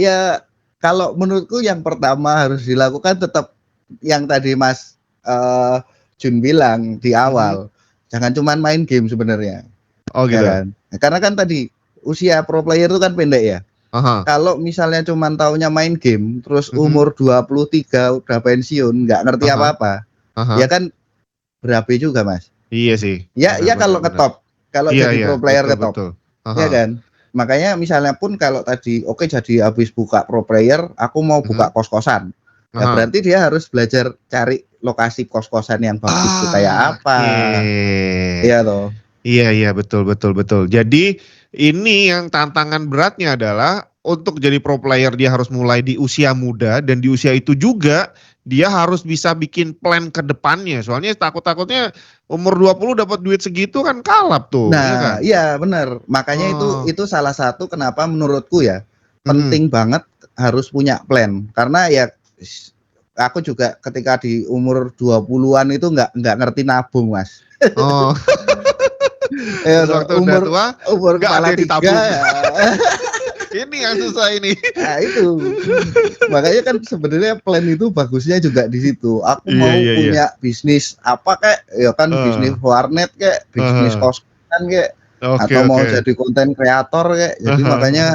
kalau menurutku yang pertama harus dilakukan tetap yang tadi Mas Jun bilang di awal. Jangan cuma main game sebenarnya.
Oh gitu.
Ya kan? Karena kan tadi usia pro player itu kan pendek ya. Kalau misalnya cuma taunya main game, terus umur 23 udah pensiun, nggak ngerti apa-apa, ya kan berabe juga Mas.
Iya sih.
Ya kalau ke top, kalau jadi pro player ke top, ya kan. Makanya misalnya pun kalau tadi oke jadi habis buka pro player, aku mau buka kos-kosan. Ya berarti dia harus belajar cari lokasi kos-kosan yang bagus tuh kayak apa. Iya toh.
Iya betul. Jadi ini yang tantangan beratnya adalah untuk jadi pro player dia harus mulai di usia muda dan di usia itu juga dia harus bisa bikin plan ke depannya. Soalnya takut-takutnya umur 20 dapat duit segitu kan kalap tuh,
Nah,
ya kan?
iya benar. Makanya itu salah satu kenapa menurutku ya penting banget harus punya plan. Karena ya aku juga ketika di umur 20-an itu nggak ngerti nabung, Mas.
Oh.
Ya,
waktu udah tua
umur
nggak ada
kepala
yang ditabung.
Ya.
Ini yang susah ini.
Nah, itu. Makanya kan sebenarnya plan itu bagusnya juga di situ. Aku
Iya,
mau
iya.
punya bisnis apa kayak ya kan bisnis warnet kayak bisnis kosan kayak atau mau jadi konten kreator kayak. Jadi makanya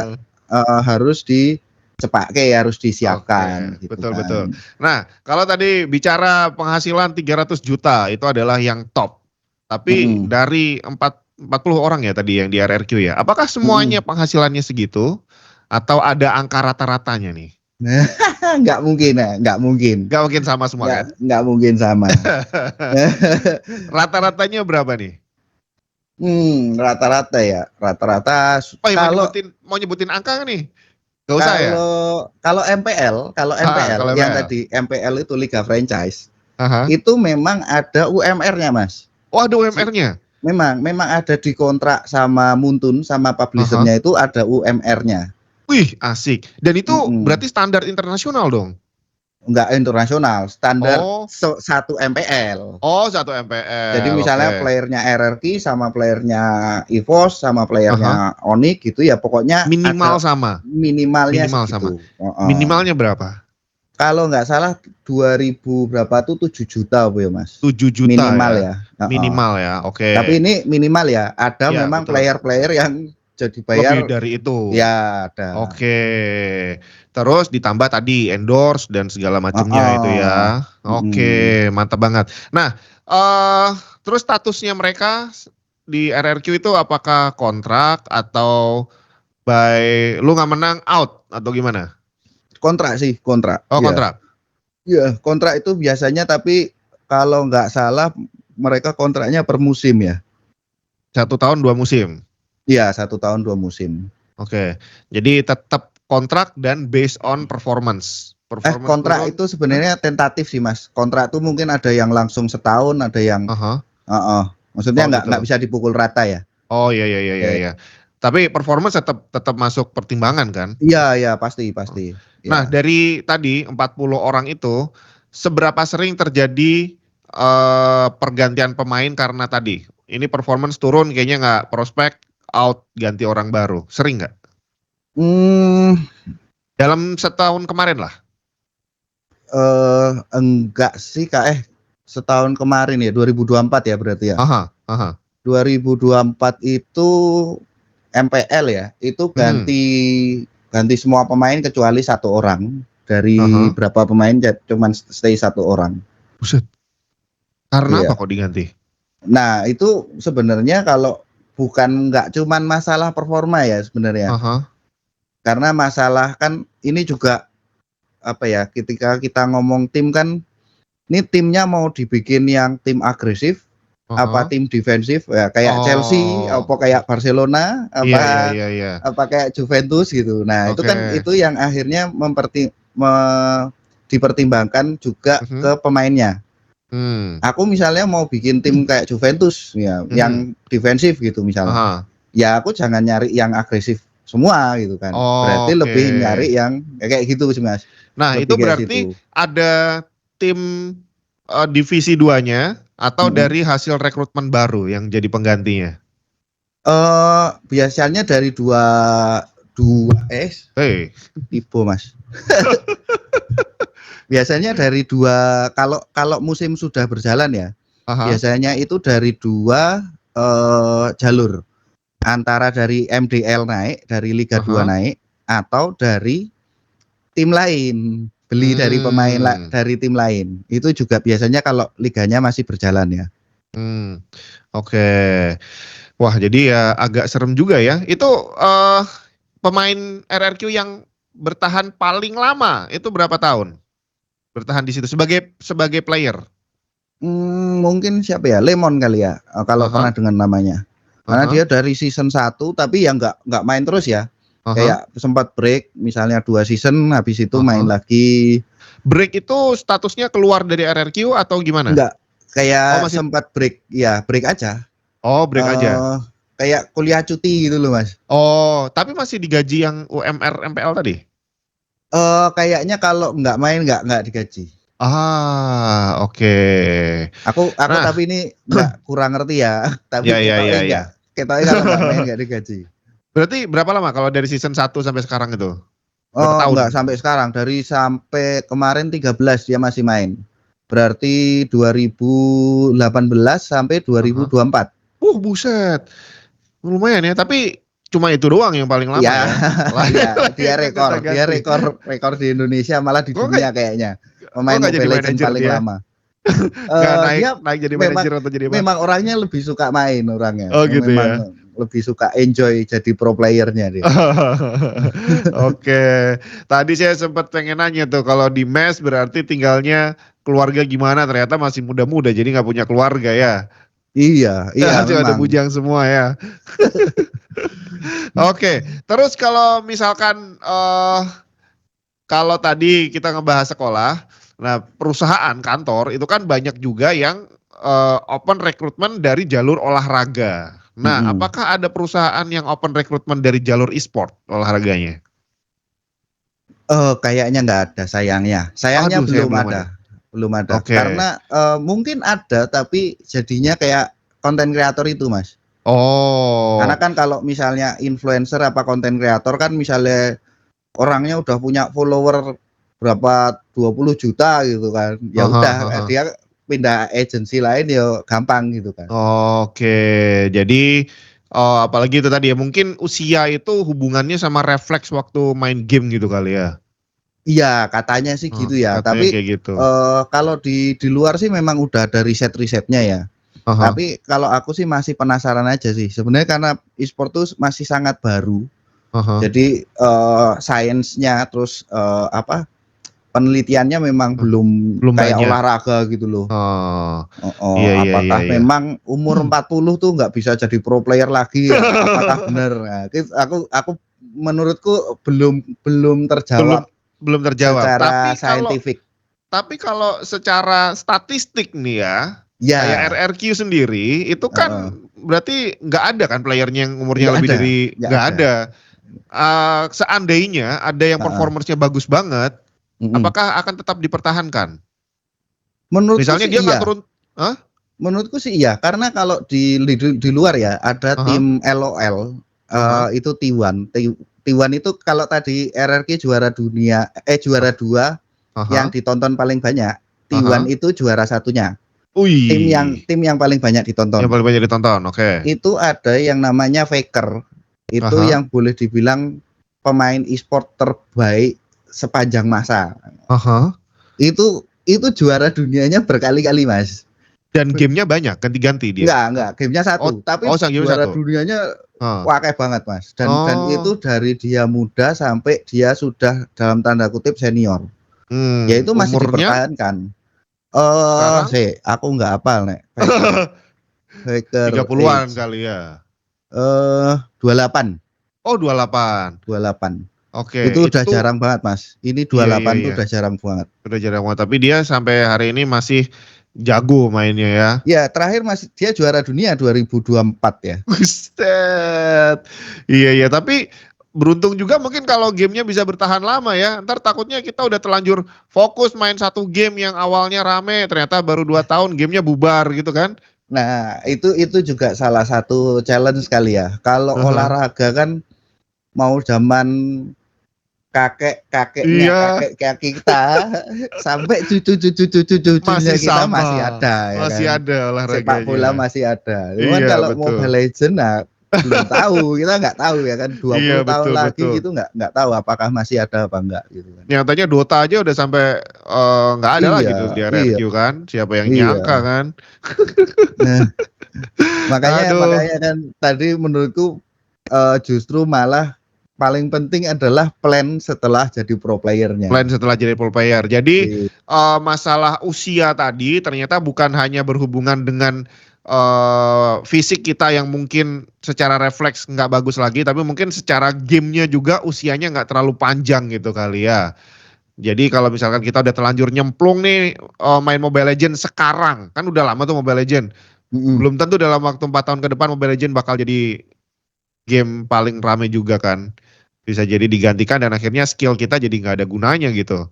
harus dicepake, harus disiapkan gitu
betul.
kan.
Nah, kalau tadi bicara penghasilan 300 juta itu adalah yang top. Tapi dari 40 orang ya tadi yang di RRQ ya. Apakah semuanya penghasilannya segitu atau ada angka rata-ratanya nih?
Nggak mungkin ya, nggak mungkin.
Nggak mungkin sama semua kan?
Nggak mungkin sama.
Rata-ratanya berapa nih?
Rata-rata ya, rata-rata
Oh,
kalau
mau nyebutin angka nih? Gak usah ya?
Kalau MPL
kalau
yang
MPL.
tadi MPL itu Liga Franchise,
Aha.
itu memang ada UMR-nya, Mas.
Oh, ada UMR-nya?
Memang ada di kontrak sama Muntun, sama
Aha.
publishernya itu ada UMR-nya.
Wih, asik. Dan itu berarti standar internasional dong?
Enggak internasional, standar
Oh.
1 MPL.
Oh, 1 MPL.
Jadi misalnya playernya RRQ sama playernya EVOS sama playernya Onyx gitu ya, pokoknya
minimal
ada
sama.
minimalnya
Minimal
segitu.
sama. Minimalnya berapa?
Kalau nggak salah 2000 berapa tuh 7 juta Bu ya, Mas.
7 juta
minimal ya.
Minimal ya, oke.
Tapi ini minimal ya, ada
Ya,
memang
betul.
player-player yang jadi bayar
Lebih dari itu.
Ya, ada.
Oke. Terus ditambah tadi endorse dan segala macamnya itu ya. Oke, mantap banget. Nah, terus statusnya mereka di RRQ itu apakah kontrak atau lu nggak menang out atau gimana?
Kontrak sih, kontrak.
Oh, kontrak.
Iya, kontrak itu biasanya, tapi kalau nggak salah mereka kontraknya per musim ya.
1 tahun 2 musim.
Iya, 1 tahun 2 musim.
Oke, jadi tetap kontrak dan based on performance.
Kontrak itu sebenarnya tentatif sih, Mas. Kontrak itu mungkin ada yang langsung setahun, ada yang maksudnya nggak bisa dipukul rata ya.
Oh iya. Tapi performance tetap masuk pertimbangan kan?
Iya pasti.
Nah, dari tadi 40 orang itu seberapa sering terjadi pergantian pemain karena tadi ini performance turun, kayaknya nggak prospek, out, ganti orang baru, sering nggak? Dalam setahun kemarin lah.
Enggak sih Kak, setahun kemarin ya, 2024 ya berarti ya. 2024 itu MPL ya, itu ganti semua pemain kecuali 1 orang. Dari berapa pemain cuman stay 1 orang.
Buset. Karena apa kok diganti?
Nah, itu sebenarnya kalau bukan nggak cuman masalah performa ya sebenarnya. Karena masalah kan ini juga apa ya, ketika kita ngomong tim kan, ini timnya mau dibikin yang tim agresif apa tim defensif ya, kayak Chelsea apa kayak Barcelona apa kayak Juventus gitu. Nah, itu kan itu yang akhirnya dipertimbangkan juga ke pemainnya. Aku misalnya mau bikin tim kayak Juventus ya, yang defensif gitu misalnya. Ya aku jangan nyari yang agresif semua gitu kan. Berarti lebih nyari yang kayak gitu sih, Mas.
Nah, itu berarti ada tim divisi 2-nya atau dari hasil rekrutmen baru yang jadi penggantinya?
Biasanya dari dua tipe, Mas. Biasanya dari 2, kalau musim sudah berjalan ya, biasanya itu dari 2 jalur. Antara dari MDL naik, dari Liga 2 naik, atau dari tim lain, beli dari pemain dari tim lain. Itu juga biasanya kalau liganya masih berjalan ya.
Oke. Wah, jadi ya agak serem juga ya. Itu pemain RRQ yang bertahan paling lama itu berapa tahun? Bertahan di situ sebagai player.
Mungkin siapa ya? Lemon kali ya, kalau pernah dengar namanya. Karena dia dari season 1 tapi ya nggak main terus ya. Kayak sempat break, misalnya 2 season, habis itu main lagi.
Break itu statusnya keluar dari RRQ atau gimana?
Enggak, kayak sempat break, ya break aja.
Oh, break aja.
Kayak kuliah cuti gitu loh, Mas.
Oh, tapi masih digaji yang UMR MPL tadi?
Kayaknya kalau nggak main nggak digaji.
Oke.
Aku tapi ini kurang ngerti ya. Tapi
ya.
Ketoknya kalau nggak main nggak digaji.
Berarti berapa lama kalau dari season 1 sampai sekarang itu?
Tahun? Enggak sampai sekarang, sampai kemarin 13 dia masih main. Berarti 2018 sampai 2024.
Buset. Lumayan ya, tapi cuma itu doang yang paling lama ya.
Dia rekor di Indonesia, malah di dunia kayaknya. Pemain Mobile Legends paling lama.
Naik jadi manajer atau jadi apa?
Memang orangnya lebih suka main orangnya.
Oh gitu ya.
Lebih suka enjoy jadi pro playernya dia.
Oke. Tadi saya sempat pengen nanya tuh, kalau di mes berarti tinggalnya keluarga gimana? Ternyata masih muda-muda jadi nggak punya keluarga ya.
Iya.
Cuma ada bujang semua ya. Oke, terus kalau misalkan kalau tadi kita ngebahas sekolah, nah perusahaan kantor itu kan banyak juga yang open rekrutmen dari jalur olahraga. Nah, apakah ada perusahaan yang open rekrutmen dari jalur e-sport olahraganya?
Kayaknya nggak ada sayangnya. Sayangnya
Aduh,
belum
belum
ada.
ada.
Belum ada.
Oke.
Karena mungkin ada tapi jadinya kayak konten kreator itu, Mas. Karena
Oh.
kan kalau misalnya influencer apa konten kreator kan misalnya orangnya udah punya follower berapa 20 juta gitu kan. Ya udah dia pindah agensi lain ya gampang gitu kan.
Oke, jadi apalagi itu tadi ya mungkin usia itu hubungannya sama refleks waktu main game gitu kali ya.
Iya, katanya sih gitu ya.
Katanya
Tapi
kayak gitu.
kalau di luar sih memang udah ada riset-risetnya ya. Tapi kalau aku sih masih penasaran aja sih. Sebenarnya karena e-sport tuh masih sangat baru. Jadi sainsnya terus penelitiannya memang belum kayak
banyak.
olahraga gitu loh.
Iya,
Apakah memang umur 40 tuh nggak bisa jadi pro player lagi ya? Apakah benar? Nah, aku menurutku belum terjawab.
Belum terjawab.
Secara saintifik.
Tapi kalau secara statistik nih ya,
Ya.
kayak RRQ sendiri itu kan berarti nggak ada kan playernya yang umurnya lebih dari nggak ada. Seandainya ada yang performance-nya bagus banget, apakah akan tetap dipertahankan?
Menurutku
Misalnya
sih
dia nggak
iya.
turun,
Menurutku sih iya, karena kalau di luar ya ada tim LOL itu T1. T1 itu kalau tadi RRQ juara dunia juara 2 yang ditonton paling banyak, T1 itu juara satunya. Tim yang paling banyak ditonton.
Yang paling banyak ditonton, oke.
Itu ada yang namanya Faker. Itu yang boleh dibilang pemain e-sport terbaik sepanjang masa. Itu juara dunianya berkali-kali, Mas.
Dan gamenya banyak, ganti-ganti dia?
Enggak, gamenya satu. Tapi juara dunianya wakai banget, Mas. Dan itu dari dia muda sampai dia sudah dalam tanda kutip senior. Ya itu masih dipertahankan. Aku nggak hafal nek. Faker
30-an kali ya.
28.
Oh, 28. Oke.
Itu udah jarang banget, Mas. Ini 28 tuh udah jarang banget.
Udah jarang banget, tapi dia sampai hari ini masih jago mainnya ya.
Ya, terakhir dia juara dunia 2024 ya.
Buset. Iya, tapi beruntung juga mungkin kalau gamenya bisa bertahan lama ya. Ntar takutnya kita udah terlanjur fokus main satu game yang awalnya rame, ternyata baru 2 tahun gamenya bubar gitu kan.
Nah, itu juga salah satu challenge kali ya. Kalau olahraga kan mau zaman kakek kita sampai cucunya kita masih ada ya
masih
kan?
ada olahraganya.
Sepak bola masih ada. Cuman kalau Mobile Legends belum tahu, kita nggak tahu ya kan 20 tahun lagi gitu nggak tahu apakah masih ada apa enggak gitu kan.
Yang tanya Dota aja udah sampai nggak ada lagi tuh di RRQ kan. Siapa yang nyangka kan?
Nah, makanya kan tadi menurutku justru malah paling penting adalah plan setelah jadi pro playernya.
Plan setelah jadi pro player. Jadi masalah usia tadi ternyata bukan hanya berhubungan dengan fisik kita yang mungkin secara refleks nggak bagus lagi, tapi mungkin secara gamenya juga usianya nggak terlalu panjang gitu kali ya. Jadi kalau misalkan kita udah terlanjur nyemplung nih main Mobile Legends sekarang, kan udah lama tuh Mobile Legends. Belum tentu dalam waktu 4 tahun ke depan Mobile Legends bakal jadi game paling rame juga kan. Bisa jadi digantikan dan akhirnya skill kita jadi nggak ada gunanya gitu.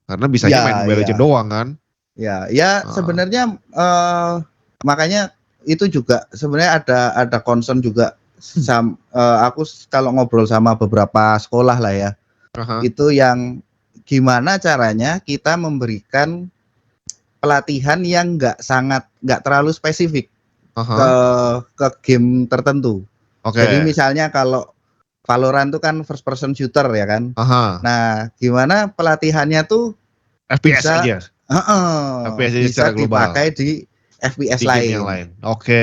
Karena bisanya main Mobile Legends doang kan.
Ya sebenarnya makanya itu juga sebenarnya ada concern juga aku kalau ngobrol sama beberapa sekolah lah ya. Itu yang gimana caranya kita memberikan pelatihan yang nggak terlalu spesifik ke game tertentu. Jadi misalnya kalau Valorant itu kan first person shooter ya kan. Nah, gimana pelatihannya tuh
FPS aja.
FPS bisa dipakai di FPS lain.
Yang lain. Oke,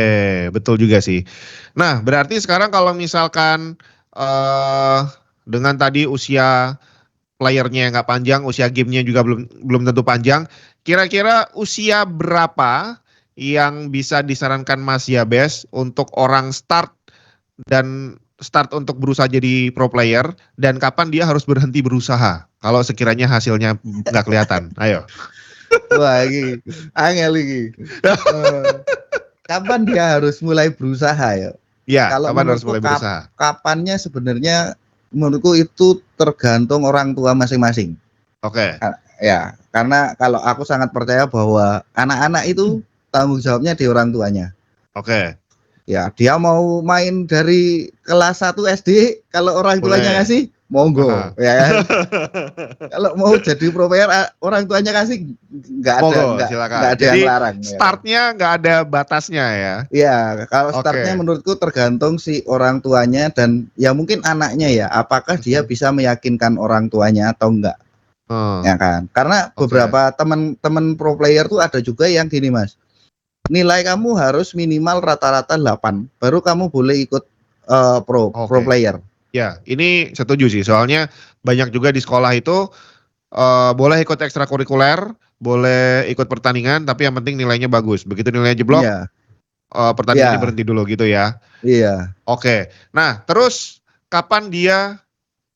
betul juga sih. Nah, berarti sekarang kalau misalkan dengan tadi usia playernya nggak panjang, usia gamenya juga belum tentu panjang. Kira-kira usia berapa yang bisa disarankan Mas Yabes untuk orang start dan start untuk berusaha jadi pro player, dan kapan dia harus berhenti berusaha kalau sekiranya hasilnya nggak kelihatan? Ayo.
Wah, ini angel ini. Kapan dia harus mulai berusaha ya?
Ya,
Kalau
kapan harus
menurutku
mulai berusaha?
kapannya sebenarnya menurutku itu tergantung orang tua masing-masing.
Oke.
Ya, karena kalau aku sangat percaya bahwa anak-anak itu tanggung jawabnya di orang tuanya.
Oke.
Ya, dia mau main dari kelas 1 SD, kalau orang tuanya
Boleh.
ngasih, monggo, ya kan? Kalau mau jadi pro player, orang tuanya kasih, nggak ada
Jadi,
yang larang.
startnya nggak ada batasnya ya?
Ya, kalau
Oke.
startnya menurutku tergantung si orang tuanya dan ya mungkin anaknya ya, apakah dia bisa meyakinkan orang tuanya atau enggak. Ya kan? Karena beberapa teman-teman pro player tuh ada juga yang gini, Mas. Nilai kamu harus minimal rata-rata 8, baru kamu boleh ikut pro player.
Ya, ini setuju sih. Soalnya banyak juga di sekolah itu boleh ikut ekstrakurikuler, boleh ikut pertandingan, tapi yang penting nilainya bagus. Begitu nilainya jeblok, pertandingannya berhenti dulu gitu ya.
Iya.
Oke. Nah, terus kapan dia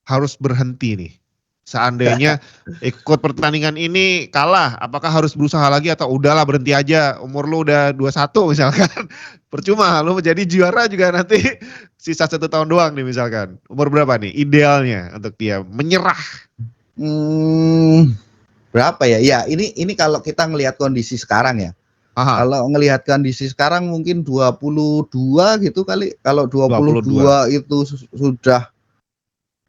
harus berhenti nih? Seandainya ikut pertandingan ini kalah, apakah harus berusaha lagi atau udahlah berhenti aja, umur lu udah 21 misalkan. Percuma, lu menjadi juara juga nanti sisa 1 tahun doang nih misalkan. Umur berapa nih idealnya untuk dia menyerah?
Berapa ya? Ya, ini kalau kita ngelihat kondisi sekarang ya.
Aha.
Kalau ngelihat kondisi sekarang mungkin 22 gitu kali. Kalau 22 itu sudah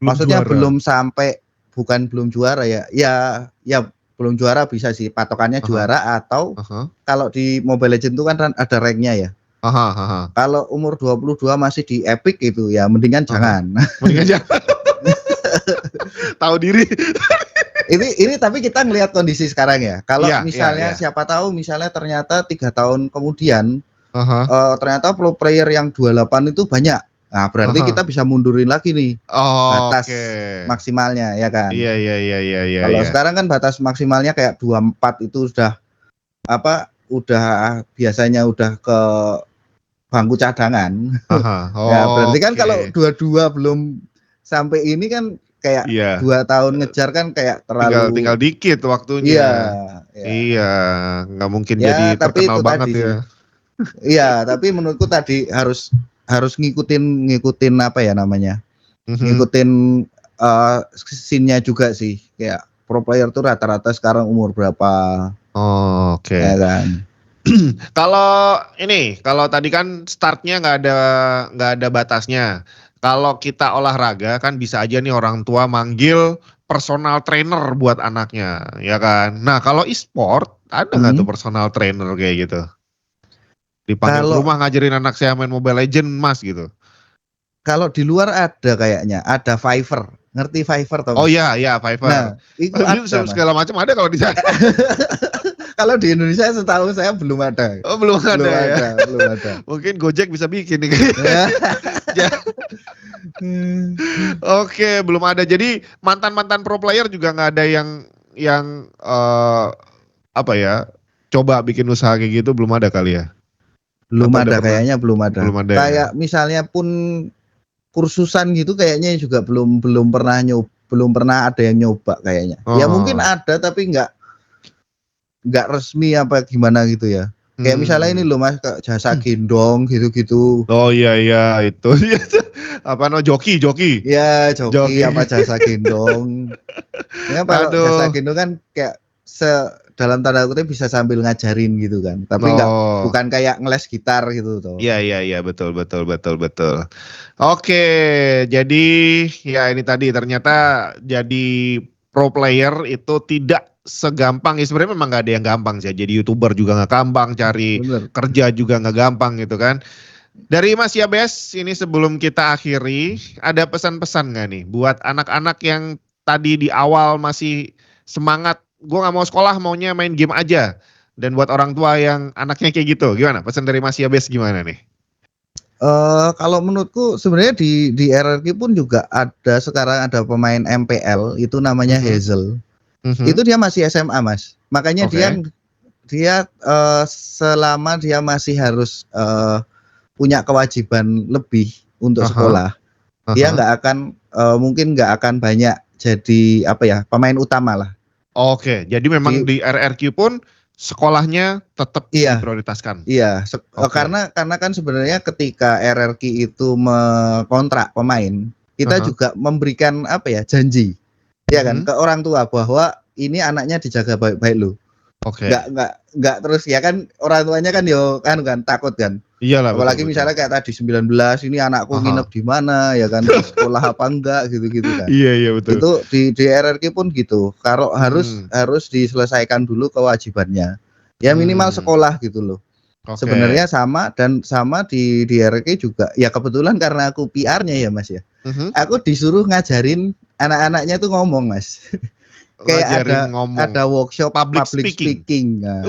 maksudnya juara. Belum sampai, bukan belum juara ya. Ya belum juara bisa sih, patokannya juara atau kalau di Mobile Legends itu kan ada ranknya ya. Kalau umur 22 masih di epic gitu ya, mendingan jangan.
Mendingan jangan. Tahu diri.
Ini tapi kita ngelihat kondisi sekarang ya. Kalau misalnya siapa tahu misalnya ternyata 3 tahun kemudian ternyata pro player yang 28 itu banyak. Nah, berarti kita bisa mundurin lagi nih batas maksimalnya ya kan.
Iya.
Kalau sekarang kan batas maksimalnya kayak 24 itu sudah udah biasanya udah ke bangku cadangan. Ya, berarti kan kalau 22 belum sampai ini kan kayak 2 tahun ngejar kan kayak terlalu
tinggal dikit waktunya. Iya, nggak mungkin jadi terkenal banget ya.
Iya, tapi menurutku tadi harus ngikutin apa ya namanya, ngikutin scene-nya juga sih, kayak pro player tuh rata-rata sekarang umur berapa.
Oke.
Ya kan.
Kalau tadi kan startnya nggak ada batasnya. Kalau kita olahraga kan bisa aja nih orang tua manggil personal trainer buat anaknya, ya kan. Nah kalau e-sport ada nggak tuh personal trainer kayak gitu? Dipanggil ke rumah ngajarin anak saya main Mobile Legends, Mas gitu.
Kalau di luar ada kayaknya, ada Fiverr. Ngerti Fiverr toh?
Oh iya, Fiverr.
Nah, itu ada
segala macam ada kalau di sana.
Kalau di Indonesia setahu saya belum ada.
Oh, belum ada. Mungkin Gojek bisa bikin nih. Oke, belum ada. Jadi mantan-mantan pro player juga nggak ada yang coba bikin usaha kayak gitu, belum ada kali ya?
Belum ada kayaknya, belum ada. Kayak misalnya pun kursusan gitu kayaknya juga belum pernah ada yang nyoba kayaknya. Ya mungkin ada tapi nggak resmi apa gimana gitu ya. Kayak misalnya ini loh Mas, jasa gendong gitu-gitu.
Oh iya itu. Joki.
Ya joki apa jasa gendong. Ya kalau jasa gendong kan kayak dalam tanda kutip bisa sambil ngajarin gitu kan. Tapi bukan kayak ngeles gitar gitu toh.
Iya betul. Oke, jadi ya ini tadi ternyata jadi pro player itu tidak segampang. Ya sebenarnya memang gak ada yang gampang sih. Jadi YouTuber juga gak gampang, cari kerja juga gak gampang gitu kan. Dari Mas Yabes, ini sebelum kita akhiri, ada pesan-pesan gak nih buat anak-anak yang tadi di awal masih semangat, gue gak mau sekolah, maunya main game aja. Dan buat orang tua yang anaknya kayak gitu, gimana? Pesan dari Mas Yabes gimana nih?
Kalau menurutku sebenarnya di RRQ pun juga sekarang ada pemain MPL, itu namanya Hazel. Itu dia masih SMA Mas. Makanya dia selama dia masih harus punya kewajiban lebih untuk sekolah, dia nggak akan mungkin nggak akan banyak jadi pemain utama lah.
Oke, jadi memang di RRQ pun sekolahnya tetap
Iya,
diprioritaskan.
iya, karena kan sebenarnya ketika RRQ itu mengontrak pemain, kita juga memberikan janji, ya kan, ke orang tua bahwa ini anaknya dijaga baik-baik loh.
Oke.
Nggak terus ya kan, orang tuanya kan kan takut kan.
Iyalah,
Apalagi
betul.
misalnya kayak tadi 19 ini anakku nginep di mana ya kan, di sekolah apa enggak gitu kan.
Iya betul.
Itu di RRQ pun gitu. Kalau harus diselesaikan dulu kewajibannya. Ya minimal sekolah gitu loh. Sebenarnya sama di RRQ juga. Ya kebetulan karena aku PR-nya ya Mas ya. Aku disuruh ngajarin anak-anaknya tuh ngomong Mas. Kayak ada workshop public speaking. Nah,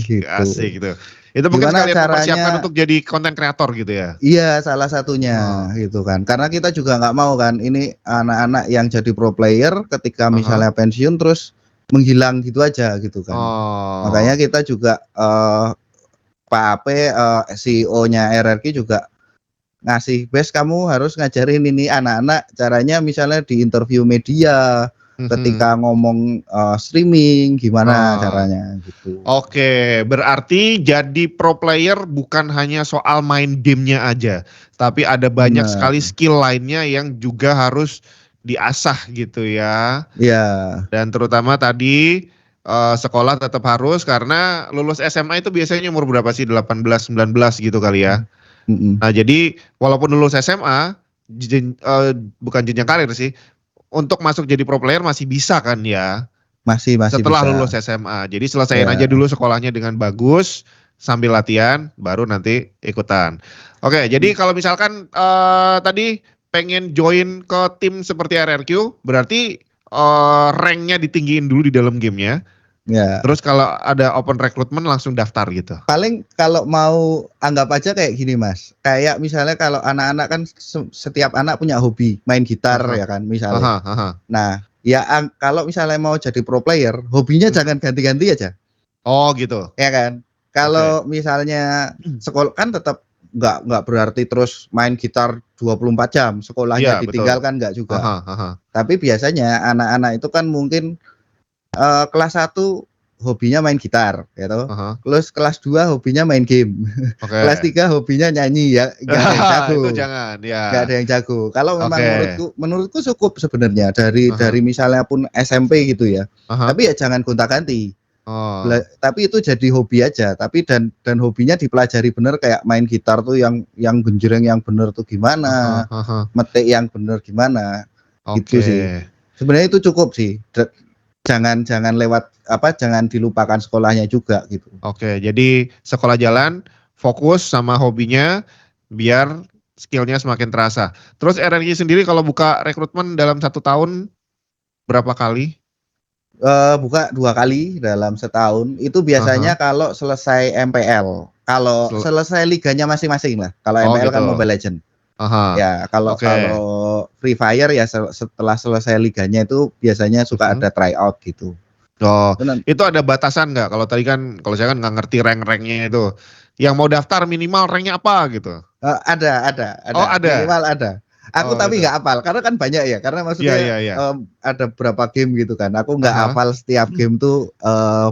gitu. Asik gitu. Itu mungkin
gimana
kalian mempersiapkan
caranya
untuk jadi konten kreator gitu ya?
Iya, salah satunya gitu kan. Karena kita juga nggak mau kan ini anak-anak yang jadi pro player ketika misalnya pensiun terus menghilang gitu aja gitu kan. Makanya kita juga Pak Ape CEO-nya RRQ juga ngasih, "Bes kamu harus ngajarin ini anak-anak caranya misalnya di interview media, ketika ngomong streaming gimana caranya gitu."
Oke, berarti jadi pro player bukan hanya soal main gamenya aja, tapi ada banyak sekali skill lainnya yang juga harus diasah gitu ya.
Iya.
Dan terutama tadi sekolah tetap harus, karena lulus SMA itu biasanya umur berapa sih? 18, 19 gitu kali ya. Nah jadi walaupun lulus SMA, bukan jenjang karir sih, untuk masuk jadi pro player masih bisa kan ya?
Masih
Setelah
bisa.
lulus SMA. Jadi selesaiin aja dulu sekolahnya dengan bagus, sambil latihan, baru nanti ikutan. Oke, jadi kalau misalkan tadi pengen join ke tim seperti RRQ, berarti ranknya ditinggiin dulu di dalam gamenya.
Ya.
Terus kalau ada open recruitment langsung daftar gitu.
Paling kalau mau anggap aja kayak gini Mas. Kayak misalnya kalau anak-anak kan setiap anak punya hobi, main gitar ya kan misalnya. Nah, ya kalau misalnya mau jadi pro player, hobinya jangan ganti-ganti aja.
Oh gitu.
Ya kan. Kalau misalnya sekolah kan tetap nggak berarti terus main gitar 24 jam, sekolahnya ditinggalkan nggak juga. Tapi biasanya anak-anak itu kan mungkin kelas 1 hobinya main gitar gitu. Terus kelas 2 hobinya main game. Kelas 3 hobinya nyanyi ya, enggak ada yang jago.
Itu jangan ya.
Enggak ada yang jago. Kalau memang menurutku cukup sebenarnya dari misalnya pun SMP gitu ya. Tapi ya jangan gonta-ganti. Tapi itu jadi hobi aja, tapi dan hobinya dipelajari bener, kayak main gitar tuh yang genjreng yang bener tuh gimana, metik yang bener gimana. Gitu sih. Sebenarnya itu cukup sih. Jangan lewat jangan dilupakan sekolahnya juga gitu.
Oke, jadi sekolah jalan, fokus sama hobinya biar skillnya semakin terasa. Terus RRQ sendiri kalau buka rekrutmen dalam 1 tahun berapa kali?
Buka 2 kali dalam setahun. Itu biasanya kalau selesai MPL. Kalau selesai liganya masing-masing lah. Kalau MPL kan Mobile Legends. Ya, kalau Free Fire ya setelah selesai liganya itu biasanya suka ada tryout gitu.
Itu ada batasan nggak? Kalau tadi kan, kalau saya kan nggak ngerti rank-ranknya itu. Yang mau daftar minimal ranknya apa gitu?
Ada.
Oh ada.
Minimal ada. Aku tapi nggak hafal karena kan banyak ya. Karena maksudnya ada berapa game gitu kan. Aku nggak hafal setiap game tuh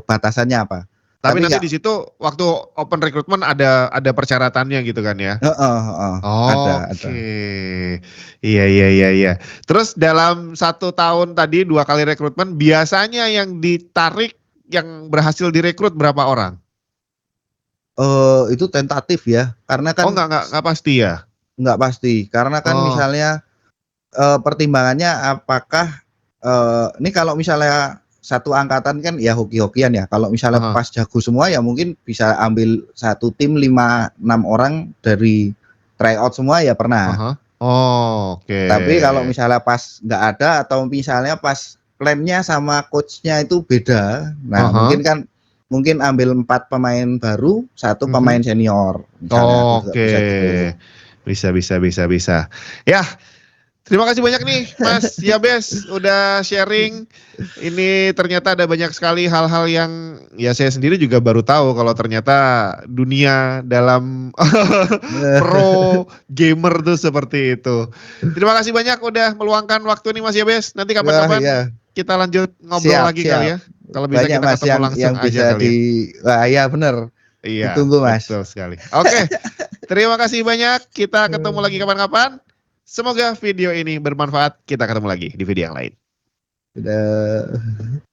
batasannya apa.
Tapi nanti di situ waktu open recruitment ada persyaratannya gitu kan ya?
Ada.
Iya. Terus dalam 1 tahun tadi 2 kali rekrutmen, biasanya yang ditarik, yang berhasil direkrut berapa orang?
Itu tentatif ya, karena kan.
Nggak pasti ya?
Nggak pasti, karena kan misalnya pertimbangannya apakah ini kalau misalnya satu angkatan kan ya hoki-hokian ya. Kalau misalnya pas jago semua ya mungkin bisa ambil satu tim 5-6 orang dari tryout semua ya pernah. Tapi kalau misalnya pas nggak ada atau misalnya pas plannya sama coachnya itu beda, nah mungkin ambil 4 pemain baru, 1 pemain senior. Misalnya,
Bisa. Ya, Terima kasih banyak nih Mas Yabes udah sharing. Ini ternyata ada banyak sekali hal-hal yang ya saya sendiri juga baru tahu kalau ternyata dunia dalam pro gamer tuh seperti itu. Terima kasih banyak udah meluangkan waktu nih Mas Yabes. Nanti kapan-kapan kita lanjut ngobrol lagi kali ya. Kalau bisa
banyak
kita
Mas
ketemu langsung
yang
aja
bisa
kali ya.
Wah iya bener.
Iya,
ditunggu Mas.
betul sekali. Oke, terima kasih banyak. Kita ketemu lagi kapan-kapan. Semoga video ini bermanfaat. Kita ketemu lagi di video yang lain.
Dadah.